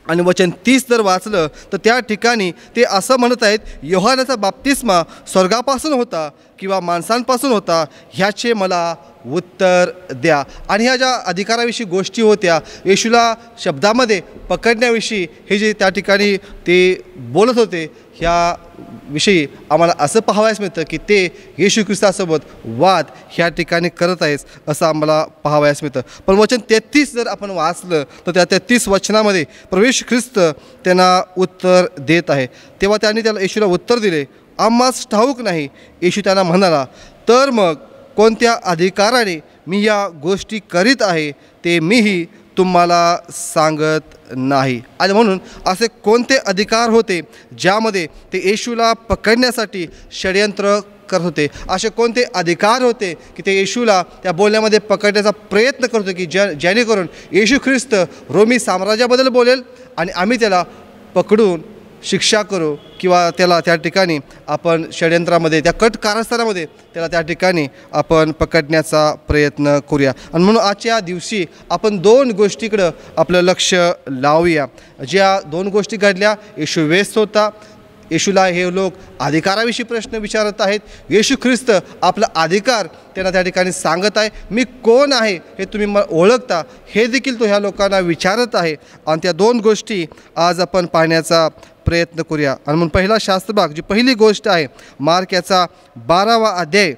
आणि वचन 30 जर वाचलं तर त्या ठिकाणी ते असं म्हणत आहेत, योहानाचा बाप्तिस्मा स्वर्गापासून होता किंवा माणसांपासून होता, ह्याचे मला उत्तर द्या. आणि ह्या ज्या अधिकाराविषयी गोष्टी होत्या, येशूला शब्दामध्ये पकडण्याविषयी हे जे त्या ठिकाणी ते बोलत होते, ह्या विषयी आम्हाला असं पाहावयास मिळतं की ते येशू ख्रिस्तासोबत वाद ह्या ठिकाणी करत आहेस असं आम्हाला पाहावयास मिळतं. पण वचन 33 जर आपण वाचलं तर त्या 33 वचनामध्ये प्रभू येशू ख्रिस्त त्यांना उत्तर देत आहे. तेव्हा त्यांनी त्याला येशूला उत्तर दिले, आम्हास ठाऊक नाही. येशू त्यांना म्हणाला, तर मग कोणत्या अधिकाराने मी या गोष्टी करीत आहे ते मीही तुम्हाला सांगत नाही. आणि म्हणून असे कोणते अधिकार होते ज्यामध्ये ते येशूला पकडण्यासाठी षडयंत्र करत होते? असे कोणते अधिकार होते की ते येशूला त्या बोलण्यामध्ये पकडण्याचा प्रयत्न करत होते की जेणेकरून येशू ख्रिस्त रोमी साम्राज्याबद्दल बोलेल आणि आम्ही त्याला पकडून शिक्षा करू किंवा त्याला त्या ठिकाणी आपण षडयंत्रामध्ये, त्या कट कारस्थानामध्ये त्याला त्या ठिकाणी आपण पकडण्याचा प्रयत्न करूया. आणि म्हणून आजच्या दिवशी आपण 2 गोष्टीकडं आपलं लक्ष लावूया. ज्या 2 गोष्टी घडल्या, येशू व्यस्त होता, येशूला हे लोक अधिकाराविषयी प्रश्न विचारत आहेत, येशू ख्रिस्त आपला अधिकार त्यांना त्या ठिकाणी सांगत आहे, मी कोण आहे हे तुम्ही मला ओळखता, हे देखील तो ह्या लोकांना विचारत आहे. आणि त्या 2 गोष्टी आज आपण पाहण्याचा प्रयत्न करूया. आणि म्हणून पहिला शास्त्रभाग, जी पहिली गोष्ट आहे, मार्क याचा 12वा अध्याय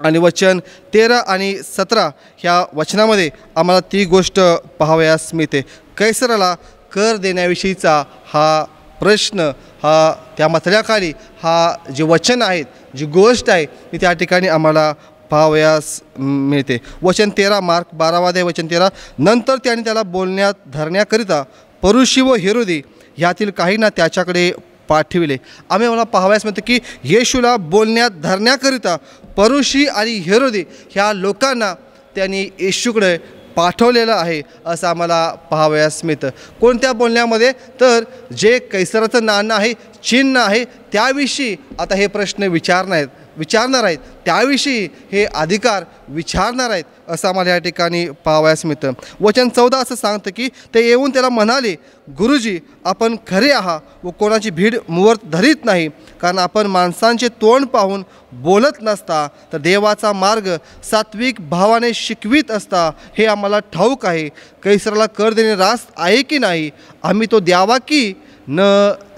आणि वचन 13 आणि 17 ह्या वचनामध्ये आम्हाला ती गोष्ट पाहावयास मिळते. कैसराला कर देण्याविषयीचा हा प्रश्न, हा त्या मथळ्याखाली हा जे वचन आहेत, जी गोष्ट आहे ती त्या ठिकाणी आम्हाला पाहावयास मिळते. वचन 13, मार्क 12वा अध्याय वचन 13, नंतर त्याने त्याला बोलण्यात धरण्याकरिता परुषी व हेरोदी ह्यातील काहींना त्याच्याकडे पाठविले. आम्ही मला पाहावयास मिळतं की येशूला बोलण्यात धरण्याकरिता परुषी आणि हेरोदी ह्या लोकांना त्यांनी येशूकडे पाठवलेलं आहे असं आम्हाला पाहावयास मिळतं. कोणत्या बोलण्यामध्ये? तर जे कैसराचं नाणं आहे, चिन्ह आहे, त्याविषयी आता हे प्रश्न विचारणार आहेत, त्याविषयी हे अधिकार विचारणार आहेत असं आम्हाला या ठिकाणी पाहावयास मिळतं. वचन 14 असं सांगतं की ते येऊन त्याला म्हणाले, गुरुजी, आपण खरे आहात व कोणाची भीड मुहूर्त धरीत नाही, कारण आपण माणसांचे तोंड पाहून बोलत नसता तर देवाचा मार्ग सात्विक भावाने शिकवित असता हे आम्हाला ठाऊक आहे. कैसराला कर देणे रास्त आहे की नाही, आम्ही तो द्यावा की न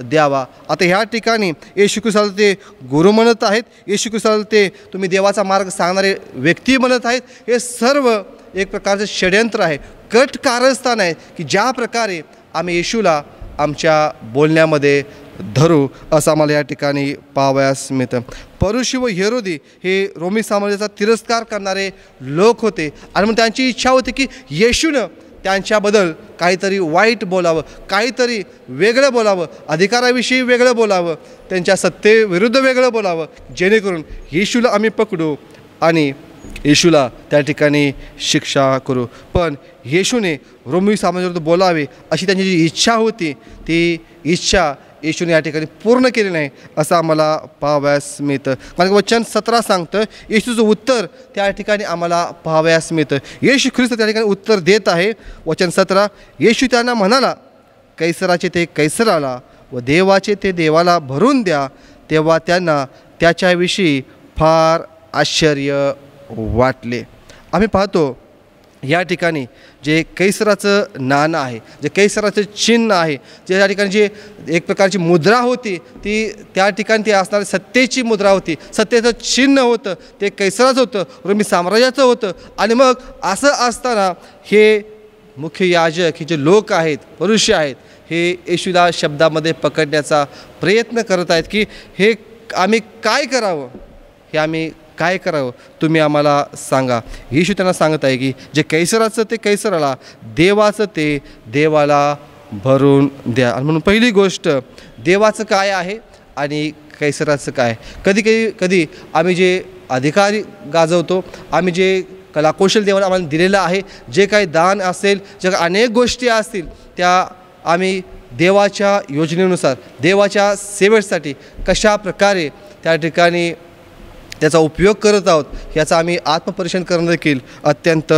द्यावा? आता ह्या ठिकाणी येशू ख्रिस्ताला ते गुरु म्हणत आहेत, येशू ख्रिस्ताला ते तुम्ही देवाचा मार्ग सांगणारे व्यक्ती म्हणत आहेत. हे सर्व एक प्रकारचं षडयंत्र आहे, कट कारस्थान आहे की ज्या प्रकारे आम्ही येशूला आमच्या बोलण्यामध्ये धरू असं आम्हाला या ठिकाणी पाहावयास मिळतं. परुषी व हेरोदी हे रोमी साम्राज्याचा तिरस्कार करणारे लोक होते आणि मग त्यांची इच्छा होती की येशूनं त्यांच्याबद्दल काहीतरी वाईट बोलावं, काहीतरी वेगळं बोलावं, अधिकाराविषयी वेगळं बोलावं, त्यांच्या सत्तेविरुद्ध वेगळं बोलावं, जेणेकरून येशूला आम्ही पकडू आणि येशूला त्या ठिकाणी शिक्षा करू. पण येशूने रोमी साम्राज्याविरुद्ध बोलावे अशी त्यांची जी इच्छा होती, ती इच्छा येशूने या ठिकाणी पूर्ण केली नाही असं आम्हाला पाहावयास मिळतं. कारण वचन 17 सांगतं, येशूचं उत्तर त्या ठिकाणी आम्हाला पाहावयास मिळतं. येशू ख्रिस्त त्या ठिकाणी उत्तर देत आहे. वचन 17, येशू त्यांना म्हणाला, कैसराचे ते कैसराला व देवाचे ते देवाला भरून द्या, तेव्हा त्यांना त्याच्याविषयी फार आश्चर्य वाटले. आम्ही पाहतो या ठिकाणी जे कैसराचं नाणं आहे, जे कैसराचं चिन्ह आहे, जे या ठिकाणी जे एक प्रकारची मुद्रा होती, ती त्या ठिकाणी ती असणारी सत्तेची मुद्रा होती, सत्तेचं चिन्ह होतं, ते कैसराचं होतं, रोमी साम्राज्याचं होतं. आणि मग असं असताना हे मुख्य याजक हे जे लोक आहेत, मनुष्य आहेत, हे येशूला शब्दामध्ये पकडण्याचा प्रयत्न करत आहेत की हे आम्ही काय करावं, हे आम्ही काय करावं, तुम्ही आम्हाला सांगा. येशू त्यांना सांगत आहे की जे कैसराचं ते कैसराला, देवाचं ते देवाला भरून द्या. आणि म्हणून पहिली गोष्ट देवाचं काय आहे आणि कैसराचं काय. कधी आम्ही जे अधिकारी गाजवतो, आम्ही जे कलाकौशल देवाने आम्हाला दिलेलं आहे, जे काही दान असेल, जे अनेक गोष्टी असतील, त्या आम्ही देवाच्या योजनेनुसार, देवाच्या सेवेसाठी कशा प्रकारे त्या ठिकाणी त्याचा उपयोग करत आहोत, याचा आम्ही आत्मपरीक्षण करणं देखील अत्यंत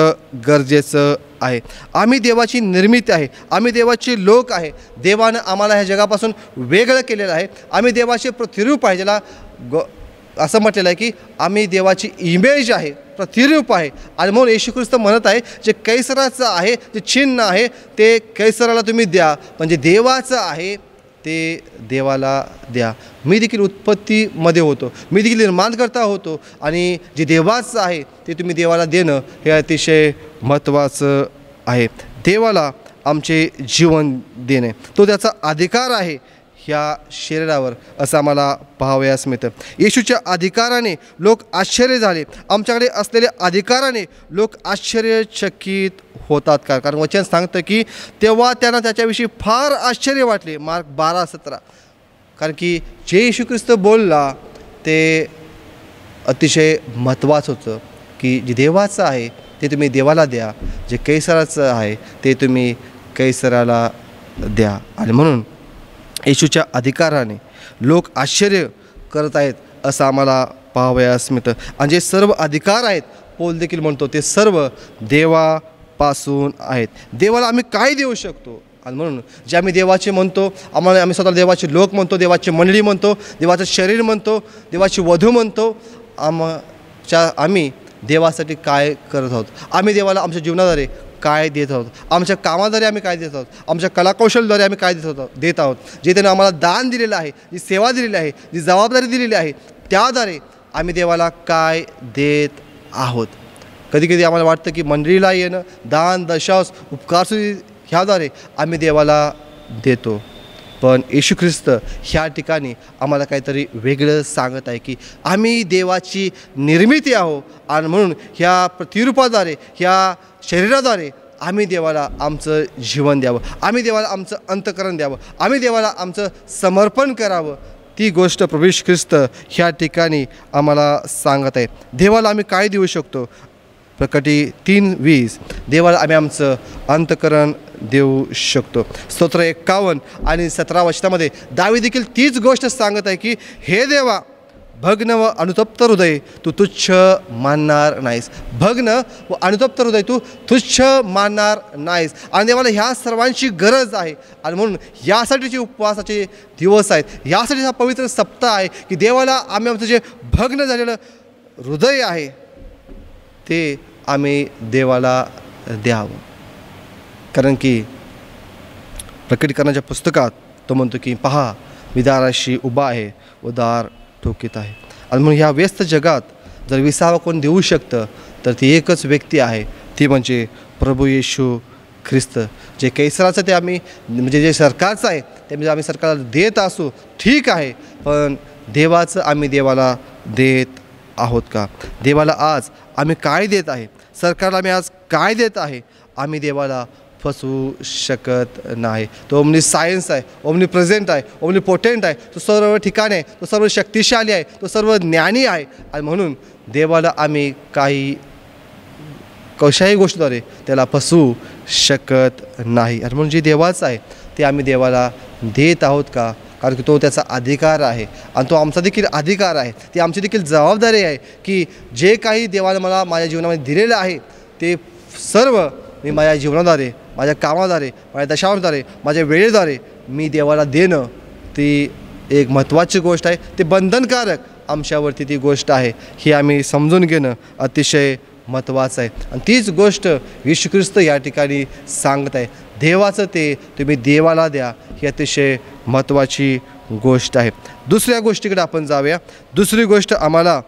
गरजेचं आहे. आम्ही देवाची निर्मिती आहे, आम्ही देवाचे लोक आहे. देवानं आम्हाला ह्या जगापासून वेगळं केलेलं आहे. आम्ही देवाचे प्रतिरूप आहे, ज्याला असं म्हटलेलं आहे की आम्ही देवाची इमेज आहे, प्रतिरूप आहे. आणि म्हणून येशू ख्रिस्त म्हणत आहे जे कैसराचं आहे, जे चिन्ह आहे, ते कैसराला तुम्ही द्या, म्हणजे देवाचं आहे ते देवाला द्या. मी देखील उत्पत्तीमध्ये होतो, मी देखील निर्माणकर्ता होतो, आणि जे देवाचं आहे ते तुम्ही देवाला देणं हे अतिशय महत्त्वाचं आहे. देवाला आमचे जीवन देणे, तो त्याचा अधिकार आहे ह्या शरीरावर, असं आम्हाला पाहावयास मिळतं. येशूच्या अधिकाराने लोक आश्चर्य झाले, आमच्याकडे असलेल्या अधिकाराने लोक आश्चर्यचकित होतात का. कारण वचन सांगतं की तेव्हा त्यांना त्याच्याविषयी फार आश्चर्य वाटले. मार्क 12:17. कारण की जे येशू ख्रिस्त बोलला ते अतिशय महत्त्वाचं होतं की जे देवाचं आहे ते तुम्ही देवाला द्या, जे कैसराचं आहे ते तुम्ही कैसराला द्या. आणि म्हणून येशूच्या अधिकाराने लोक आश्चर्य करत आहेत असं आम्हाला पाहावयास मिळतं. आणि जे सर्व अधिकार आहेत, पौल देखील म्हणतो, ते सर्व देवापासून आहेत. देवाला आम्ही काय देऊ शकतो. आणि म्हणून जे आम्ही देवाचे म्हणतो, आम्ही स्वतःला देवाचे लोक म्हणतो, देवाची मंडळी म्हणतो, देवाचं शरीर म्हणतो, देवाची वधू म्हणतो, आम्ही देवासाठी काय करत आहोत. आम्ही देवाला आमच्या जीवनाद्वारे काय देत आहोत, आमच्या कामाद्वारे आम्ही काय देत आहोत, आमच्या कलाकौशलद्वारे आम्ही काय देत आहोत. जे त्यानं आम्हाला दान दिलेलं आहे, जी सेवा दिलेली आहे, जी जबाबदारी दिलेली आहे, त्याद्वारे आम्ही देवाला काय देत आहोत. कधी आम्हाला वाटतं की मंडळीला येणं, दान, दशांश, उपकारस्तुती ह्याद्वारे आम्ही देवाला देतो. पण येशू ख्रिस्त ह्या ठिकाणी आम्हाला काहीतरी वेगळं सांगत आहे की आम्ही देवाची निर्मिती आहोत, आणि म्हणून ह्या प्रतिरूपाद्वारे, ह्या शरीराद्वारे आम्ही देवाला आमचं जीवन द्यावं, आम्ही देवाला आमचं अंतःकरण द्यावं, आम्ही देवाला आमचं समर्पण करावं. ती गोष्ट प्रभू येशू ख्रिस्त ह्या ठिकाणी आम्हाला सांगत आहे. देवाला आम्ही काय देऊ शकतो. प्रकटी 3:20. देवाला आम्ही आमचं अंतःकरण देऊ शकतो. स्तोत्र 51 आणि 17 वचनामध्ये दावीद देखील तीच गोष्ट सांगत आहे की हे देवा, भग्न व अनुतप्त हृदय तू तुच्छ मानणार नाहीस. भग्न व अनुतप्त हृदय तू तुच्छ मानणार नाहीस. आणि देवाला ह्या सर्वांची गरज आहे. आणि म्हणून यासाठीचे उपवासाचे दिवस आहेत, यासाठी हा पवित्र सप्ताह आहे की देवाला आम्ही आमचं जे भग्न झालेलं हृदय आहे ते आम्ही देवाला द्यावं. कारण की प्रकटीकरणाच्या पुस्तकात तो म्हणतो की पहा, मी दाराशी उभा आहे व दार ठोकीत आहे. आणि म्हणून ह्या व्यस्त जगात जर विसावा कोण देऊ शकतं तर ती एकच व्यक्ती आहे, ती म्हणजे प्रभू येशू ख्रिस्त. जे कैसराचं ते आम्ही, म्हणजे जे सरकारचं आहे ते म्हणजे आम्ही सरकारला देत असू, ठीक आहे, पण देवाचं आम्ही देवाला देत आहोत का. देवाला आज आम्ही काय देत आहे, सरकारला आम्ही आज काय देत आहे. आम्ही देवाला फसवू शकत नाही. तो ओमनी सायन्स आहे, ओमनी प्रेझेंट आहे, ओमनी पोटेंट आहे, तो सर्व ठिकाणी आहे, तो सर्व शक्तिशाली आहे, तो सर्व ज्ञानी आहे. आणि म्हणून देवाला आम्ही काही कशाही गोष्टीद्वारे त्याला फसवू शकत नाही. आणि म्हणून जे देवाचं आहे ते आम्ही देवाला देत आहोत का. कारण की तो त्याचा अधिकार आहे आणि तो आमचा देखील अधिकार आहे. ती आमची देखील जबाबदारी आहे की जे काही देवाने मला माझ्या जीवनामध्ये दिलेलं आहे ते सर्व मी माझ्या जीवनाद्वारे माझ्या कामाद्वारे, माझ्या दशांशाद्वारे, माझ्या वेळेद्वारे मी देवाला देणं ती एक महत्त्वाची गोष्ट आहे. ते बंधनकारक आमच्यावरती ती गोष्ट आहे, ही आम्ही समजून घेणं अतिशय महत्त्वाचं आहे. आणि तीच गोष्ट येशू ख्रिस्त या ठिकाणी सांगत आहे. देवाचं ते तुम्ही देवाला द्या, ही अतिशय महत्त्वाची गोष्ट आहे. दुसऱ्या गोष्टीकडे आपण जाऊया. दुसरी गोष्ट आम्हाला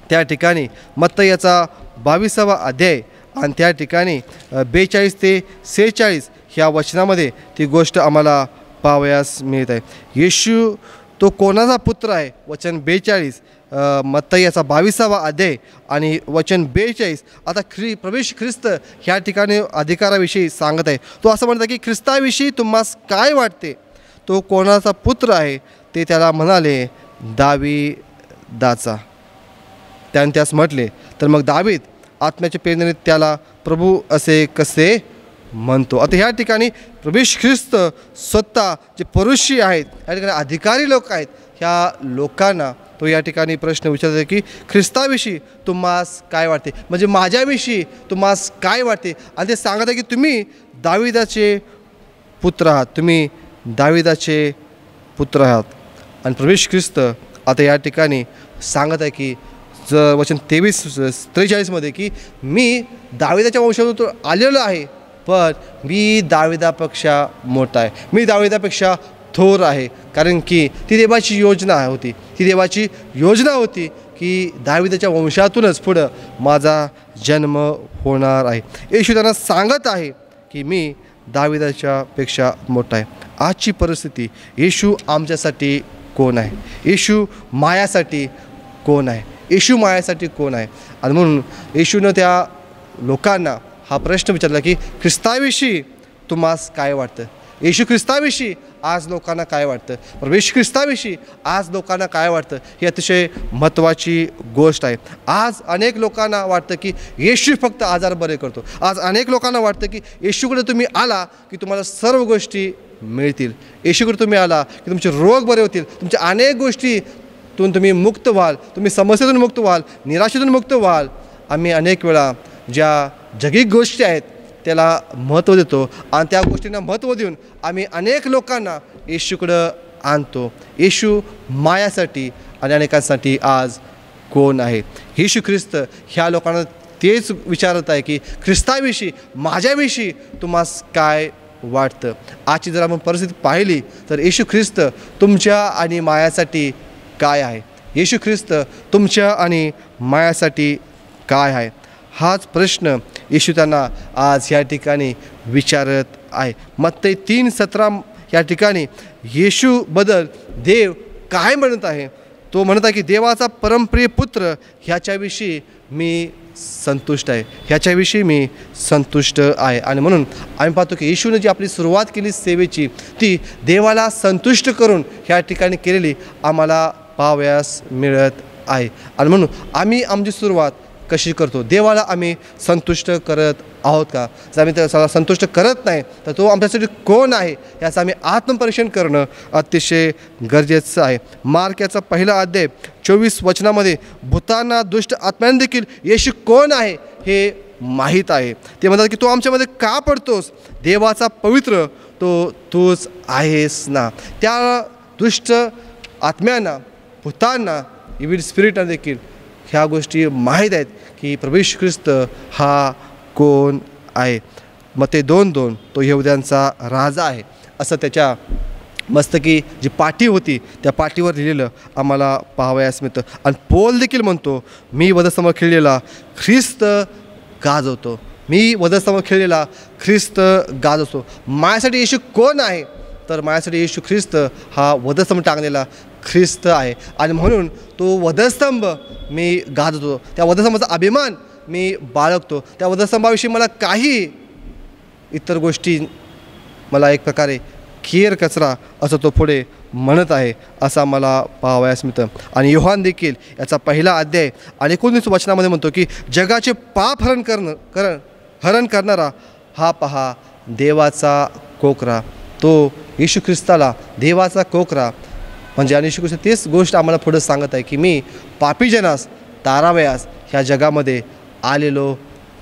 त्या ठिकाणी मत्ती याचा 22वा अध्याय आणि त्या ठिकाणी 42 ते 46 ह्या वचनामध्ये ती गोष्ट आम्हाला पाहावयास मिळत आहे. येशू तो कोणाचा पुत्र आहे, वचन 42 मत्ती याचा 22वा अध्याय आणि वचन 42. आता प्रवेश ख्रिस्त ह्या ठिकाणी अधिकाराविषयी सांगत आहे. तो असं म्हणतो की ख्रिस्ताविषयी तुम्हास काय वाटते, तो कोणाचा पुत्र आहे. ते त्याला म्हणाले, दाविदाचा. त्याने त्यास म्हटले, तर मग दावीद आत्म्याच्या प्रेरणेने त्याला प्रभू असे कसे म्हणतो. आता ह्या ठिकाणी प्रवेश ख्रिस्त स्वतः जे पुरुषी आहेत, या ठिकाणी अधिकारी लोक आहेत, ह्या लोकांना तो या ठिकाणी प्रश्न विचारतो की ख्रिस्ताविषयी तुम्हास काय वाटते, म्हणजे माझ्याविषयी तुम्हास काय वाटते. आणि ते सांगत आहे की तुम्ही दाविदाचे पुत्र आहात, तुम्ही दाविदाचे पुत्र आहात. आणि प्रवेश ख्रिस्त आता या ठिकाणी सांगत आहे की वचन 43 की मी दाविदाच्या वंशातून आलेलो आहे, पण मी दाविदापेक्षा मोठा आहे, मी दाविदापेक्षा थोर आहे. कारण की ती देवाची योजना होती, ती देवाची योजना होती की दाविदाच्या वंशातूनच पुढं माझा जन्म होणार आहे. येशू त्यांना सांगत आहे की मी दाविदाच्या पेक्षा मोठा आहे. आजची परिस्थिती, येशू आमच्यासाठी कोण आहे, येशू मायासाठी कोण आहे, येशू मायासाठी कोण आहे. आणि म्हणून येशूनं त्या लोकांना हा प्रश्न विचारला की ख्रिस्ताविषयी तुम्हास काय वाटतं. येशू ख्रिस्ताविषयी आज लोकांना काय वाटतं, प्रवेश ख्रिस्ताविषयी आज लोकांना काय वाटतं, ही अतिशय महत्त्वाची गोष्ट आहे. आज अनेक लोकांना वाटतं की येशू फक्त आजार बरे करतो. आज अनेक लोकांना वाटतं की येशूकडे तुम्ही आला की तुम्हाला सर्व गोष्टी मिळतील, येशूकडे तुम्ही आला की तुमचे रोग बरे होतील, तुमच्या अनेक गोष्टीतून तुम्ही मुक्त व्हाल, तुम्ही समस्येतून मुक्त व्हाल, निराशेतून मुक्त व्हाल. आम्ही अनेक वेळा ज्या जगिक गोष्टी आहेत त्याला महत्त्व देतो आणि त्या गोष्टींना महत्त्व देऊन आम्ही अनेक लोकांना येशूकडं आणतो. येशू मायासाठी आणि अनेकांसाठी आज कोण आहे. येशू ख्रिस्त ह्या लोकांना तेच विचारत आहे की ख्रिस्ताविषयी माझ्याविषयी तुम्हास काय वाटतं. आजची जर आपण परिस्थिती पाहिली तर येशू ख्रिस्त तुमच्या आणि मायासाठी काय आहे, येशू ख्रिस्त तुमच्या आणि मायासाठी काय आहे, हाच प्रश्न येशू त्यांना आज या ठिकाणी विचारत आहे. मत्ती 3:17 या ठिकाणी येशूबद्दल देव काय म्हणत आहे. तो म्हणत आहे की देवाचा परमप्रिय पुत्र ह्याच्याविषयी मी संतुष्ट आहे, ह्याच्याविषयी मी संतुष्ट आहे. आणि म्हणून आम्ही पाहतो की येशूने जी आपली सुरुवात केली सेवेची, ती देवाला संतुष्ट करून ह्या ठिकाणी केलेली आम्हाला पाहावयास मिळत आहे. आणि म्हणून आम्ही आमची सुरुवात कशी करतो, देवाला आम्ही संतुष्ट करत आहोत का. जर आम्ही त्याला संतुष्ट करत नाही तर तो आमच्यासाठी कोण आहे याचं आम्ही आत्मपरीक्षण करणं अतिशय गरजेचं आहे. मार्क याचा 1 अध्याय 24 वचनामध्ये भूतांना दुष्ट आत्म्यांना देखील येशू कोण आहे हे माहीत आहे. ते म्हणतात की तू आमच्यामध्ये का पडतोस, देवाचा पवित्र तो तूच आहेस ना. त्या दुष्ट आत्म्यांना, भूतांना, इव्हिल स्पिरिटना देखील ह्या गोष्टी माहीत आहेत की प्रवेश ख्रिस्त हा कोण आहे. मत्ती 2:2 तो यहुद्यांचा राजा आहे असं त्याच्या मस्तकी जी पाठी होती त्या पाठीवर लिहिलेलं आम्हाला पाहावयास मिळतं. आणि पौल देखील म्हणतो मी वधस्तंभावर खिळलेला ख्रिस्त गाजवतो, मी वधस्तंभावर खिळलेला ख्रिस्त गाजवतो. माझ्यासाठी येशू कोण आहे, तर माझ्यासाठी येशू ख्रिस्त हा वधस्तंभ टाकलेला ख्रिस्त आहे. आणि म्हणून तो वधस्तंभ मी गाजवतो, त्या वधस्तंभाचा अभिमान मी बाळगतो. त्या वधस्तंभाविषयी मला काही इतर गोष्टी मला एक प्रकारे खेर कचरा असं तो पुढे म्हणत आहे असं आम्हाला पाहावयास मिळतं. आणि योहान देखील याचा 1 अध्याय आणि 19 वचनामध्ये म्हणतो की जगाचे पाप हरण करणारा हा पहा देवाचा कोकरा. तो येशू ख्रिस्ताला देवाचा कोकरा म्हणजे आणि येशू ख्रिस्त तेच गोष्ट आम्हाला पुढं सांगत आहे की मी पापीजनास तारावयास ह्या जगामध्ये आलेलो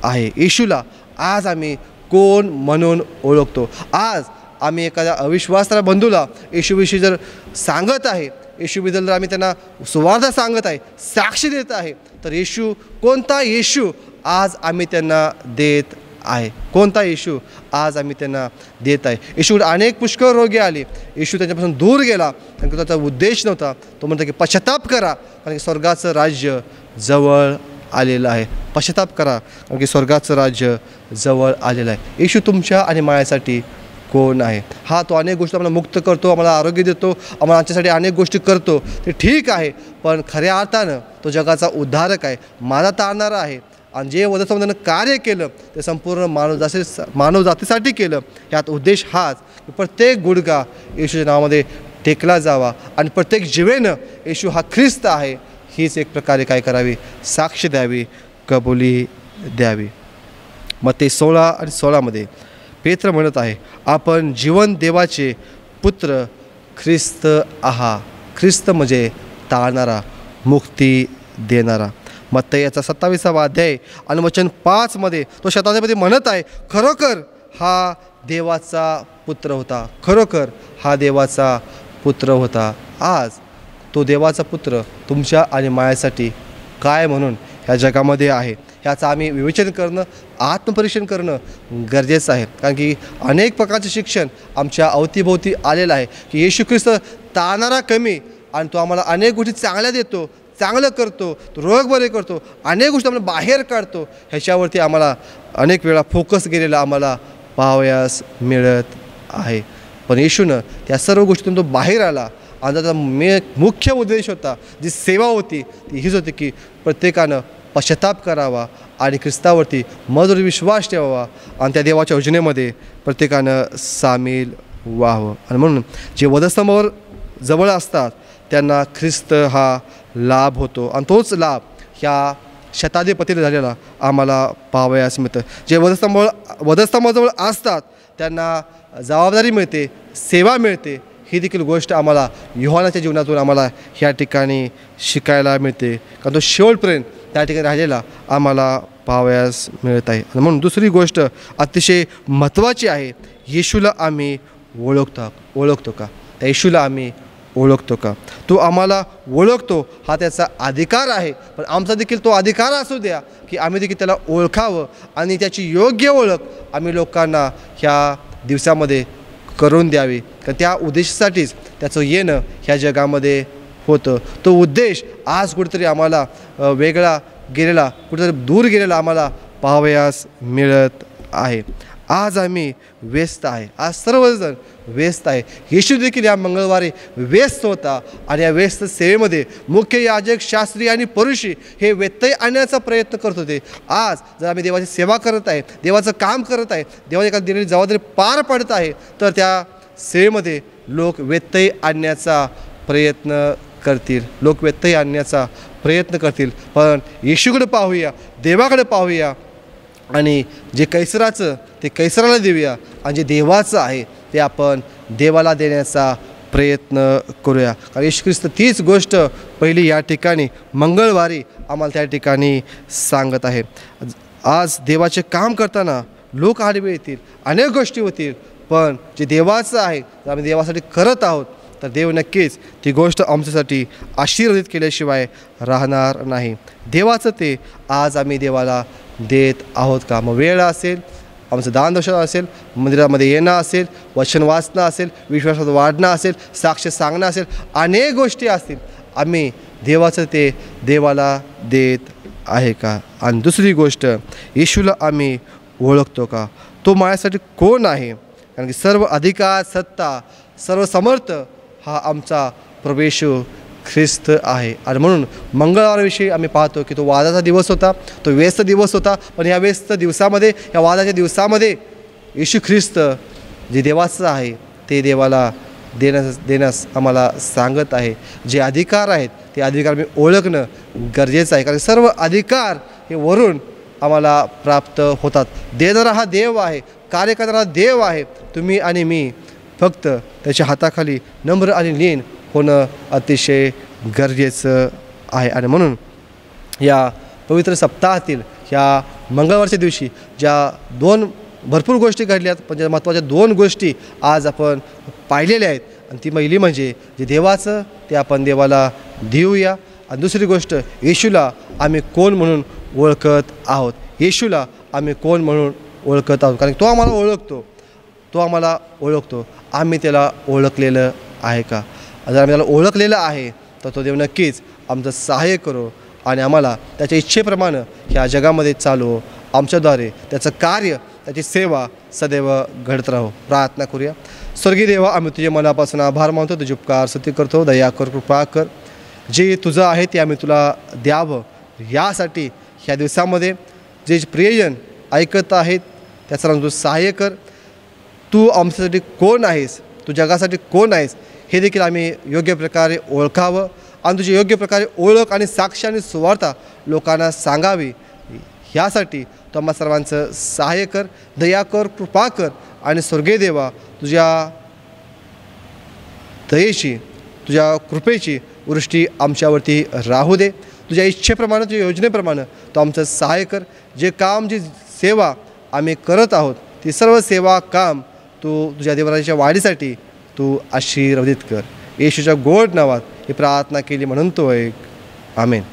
आहे. येशूला आज आम्ही कोण म्हणून ओळखतो. आज आम्ही एखाद्या अविश्वासाला बंधूला येशूविषयी जर सांगत आहे, येशूबद्दल जर आम्ही त्यांना सुवार्थ सांगत आहे, साक्ष देत आहे, तर येशू कोणता येशू आज आम्ही त्यांना देत आहे, कोणता येशू आज आम्ही त्यांना देत आहे. येशूकडे अनेक पुष्कळ रोगी आले, येशू त्यांच्यापासून दूर गेला, कारण की त्याचा उद्देश नव्हता. तो म्हणतो की पश्चाताप करा, कारण की स्वर्गाचं राज्य जवळ आलेलं आहे. पश्चाताप करा, कारण की स्वर्गाचं राज्य जवळ आलेलं आहे. येशू तुमच्या आणि माझ्यासाठी कोण आहे? हा तो अनेक गोष्टी आम्हाला मुक्त करतो, आम्हाला आरोग्य देतो, आम्हाला आमच्यासाठी अनेक गोष्टी करतो, ते ठीक आहे. पण खऱ्या अर्थानं तो जगाचा उद्धारक आहे, माझा तारणारा आहे. आणि जे वधस्तंभानं कार्य केलं ते संपूर्ण मानवजातीसाठी केलं. यात उद्देश हाच की प्रत्येक गुडघा येशूच्या नावामध्ये टेकला जावा आणि प्रत्येक जीवेनं येशू हा ख्रिस्त आहे हीच एक प्रकारे काय करावी, साक्ष द्यावी, कबुली द्यावी. मत्ती 16 आणि 16 पेत्र म्हणत आहे, आपण जीवन देवाचे पुत्र ख्रिस्त आहात. ख्रिस्त म्हणजे तारणारा, मुक्ती देणारा. मत्ती याचा 27वा अध्याय आणि वचन 5 तो शताब्दीमध्ये म्हणत आहे, खरोखर हा देवाचा पुत्र होता, खरोखर हा देवाचा पुत्र होता. आज तो देवाचा पुत्र तुमच्या आणि माझ्यासाठी काय म्हणून ह्या जगामध्ये आहे, ह्याचं आम्ही विवेचन करणं, आत्मपरीक्षण करणं गरजेचं आहे. कारण की अनेक प्रकारचे शिक्षण आमच्या अवतीभोवती आलेलं आहे की येशू ख्रिस्त तारणारा कमी आणि तो आम्हाला अनेक गोष्टी चांगल्या देतो, चांगलं करतो, तो रोग बरे करतो, अनेक गोष्टी आम्हाला बाहेर काढतो. ह्याच्यावरती आम्हाला अनेक वेळा फोकस गेलेला आम्हाला पाहावयास मिळत आहे. पण येशूनं त्या सर्व गोष्टीतून तो बाहेर आला आणि त्याचा मुख्य उद्देश होता, जी सेवा होती ती हीच होती की प्रत्येकानं पश्चाताप करावा आणि ख्रिस्तावरती मधुर विश्वास ठेवावा आणि त्या देवाच्या योजनेमध्ये प्रत्येकानं सामील व्हावं. आणि म्हणून जे वधस्तंभावर जवळ असतात त्यांना ख्रिस्त हा लाभ होतो आणि तोच लाभ ह्या शताधिपतीला झालेला आम्हाला पाहावयास मिळतं. जे वधस्तंभाजवळ असतात त्यांना जबाबदारी मिळते, सेवा मिळते. ही देखील गोष्ट आम्हाला योहानाच्या जीवनातून आम्हाला ह्या ठिकाणी शिकायला मिळते, कारण तो शेवटपर्यंत त्या ठिकाणी राहिलेला आम्हाला पाहावयास मिळत आहे. आणि म्हणून दुसरी गोष्ट अतिशय महत्त्वाची आहे, येशूला आम्ही ओळखतो का? त्या येशूला आम्ही ओळखतो का? तो आम्हाला ओळखतो हा त्याचा अधिकार आहे, पण आमचा देखील तो अधिकार असू द्या की आम्ही देखील त्याला ओळखावं आणि त्याची योग्य ओळख आम्ही लोकांना ह्या दिवसामध्ये करून द्यावी. कारण त्या उद्देशासाठीच त्याचं येणं ह्या जगामध्ये होतं. तो उद्देश आज कुठेतरी आम्हाला वेगळा गेलेला, कुठेतरी दूर गेलेला आम्हाला पाहावयास मिळत आहे. आज आम्ही व्यस्त आहे, आज सर्वजण व्यस्त आहे. येशू देखील या मंगळवारी व्यस्त होता आणि या व्यस्त सेवेमध्ये मुख्य याजक, शास्त्री आणि परुषी हे व्यत्यय आणण्याचा प्रयत्न करत होते. आज जर आम्ही देवाची सेवा करत आहे, देवाचं काम करत आहे, देवाची एखादी दिलेली जबाबदारी पार पाडत आहे, तर त्या सेवेमध्ये लोक व्यत्यय आणण्याचा प्रयत्न करतील, लोक व्यत्यय आणण्याचा प्रयत्न करतील. पण येशूकडे पाहूया, देवाकडे पाहूया आणि जे कैसराचं ते कैसराला देऊया आणि जे देवाचं आहे ते आपण देवाला देण्याचा प्रयत्न करूया. कारण येशू ख्रिस्त तीच गोष्ट पहिली या ठिकाणी मंगळवारी आम्हाला त्या ठिकाणी सांगत आहे. आज देवाचे काम करताना लोक आडवे येतील, अनेक गोष्टी होतील, पण जे देवाचं आहे जर आम्ही देवासाठी करत आहोत तर देव नक्कीच ती गोष्ट आमच्यासाठी आशीर्वादित केल्याशिवाय राहणार नाही. देवाचं ते आज आम्ही देवाला देत आहोत का? मग वेळ असेल, आमचं दानदर्शन असेल, मंदिरामध्ये येणं असेल, वचन वाचणं असेल, विश्वासात वाढणं असेल, साक्ष सांगणं असेल, अनेक गोष्टी असतील, आम्ही देवाचं ते देवाला देत आहे का? आणि दुसरी गोष्ट, येशूला आम्ही ओळखतो का? तो माझ्यासाठी कोण आहे? कारण की सर्व अधिकार, सत्ता, सर्व समर्थ हा आमचा प्रभू येशू ख्रिस्त आहे. आणि म्हणून मंगळवारविषयी आम्ही पाहतो की तो वादाचा दिवस होता, तो व्यस्त दिवस होता, पण ह्या व्यस्त दिवसामध्ये, या वादाच्या दिवसामध्ये येशू ख्रिस्त जे देवाचं आहे ते देवाला देण्यास आम्हाला सांगत आहे. जे अधिकार आहेत ते अधिकार मी ओळखणं गरजेचं आहे, कारण सर्व अधिकार हे वरून आम्हाला प्राप्त होतात. देणारा हा देव आहे, कार्य करणारा देव आहे. तुम्ही आणि मी फक्त त्याच्या हाताखाली नम्र आणि लीन होणं अतिशय गरजेचं आहे. आणि म्हणून या पवित्र सप्ताहातील ह्या मंगळवारच्या दिवशी ज्या 2 भरपूर गोष्टी घडल्यात, पण त्या महत्त्वाच्या 2 गोष्टी आज आपण पाहिलेल्या आहेत. आणि ती पहिली म्हणजे जे देवाचं ते आपण देवाला देऊया. आणि दुसरी गोष्ट, येशूला आम्ही कोण म्हणून ओळखत आहोत. येशूला आम्ही कोण म्हणून ओळखत आहोत, कारण तो आम्हाला ओळखतो. तो आम्हाला ओळखतो. आम्ही त्याला ओळखलेलं आहे का? जर आम्ही त्याला ओळखलेलं आहे तर तो देव नक्कीच आमचं सहाय्य करो आणि आम्हाला त्याच्या इच्छेप्रमाणे ह्या जगामध्ये चालू, आमच्याद्वारे त्याचं कार्य, त्याची सेवा सदैव घडत राहो. प्रार्थना करूया. स्वर्गीय देवा, आम्ही तुझ्या मनापासून आभार मानतो, तुझे उपकार स्तुती करतो. दया कर, कृपा कर. जे तुझं आहे ते आम्ही तुला द्यावं, यासाठी ह्या दिवसामध्ये जे प्रियजन ऐकत आहेत त्या सर्वांना तू सहाय्य कर. तू आमच्यासाठी कोण आहेस, तू जगासाठी कोण आहेस हे देखील आम्ही योग्य प्रकारे ओळखावं आणि तुझी योग्य प्रकारे ओळख आणि साक्ष आणि सुवार्ता लोकांना सांगावी. ह्यासाठी तू आम्हा सर्वांचं सहाय्य कर, दया कर, कृपा कर. आणि स्वर्गीय देवा, तुझ्या दयेची, तुझ्या कृपेची वृष्टी आमच्यावरती राहू दे. तुझ्या इच्छेप्रमाणे, तुझ्या योजनेप्रमाणे तू आमचं सहाय्य कर. जे काम, जी सेवा आम्ही करत आहोत ती सर्व सेवा काम तू तुझ्या देवराजाच्या वाढीसाठी तू आशीर्वादित कर. येशूच्या गोड नावात ही प्रार्थना केली म्हणून तो ऐक. आमेन.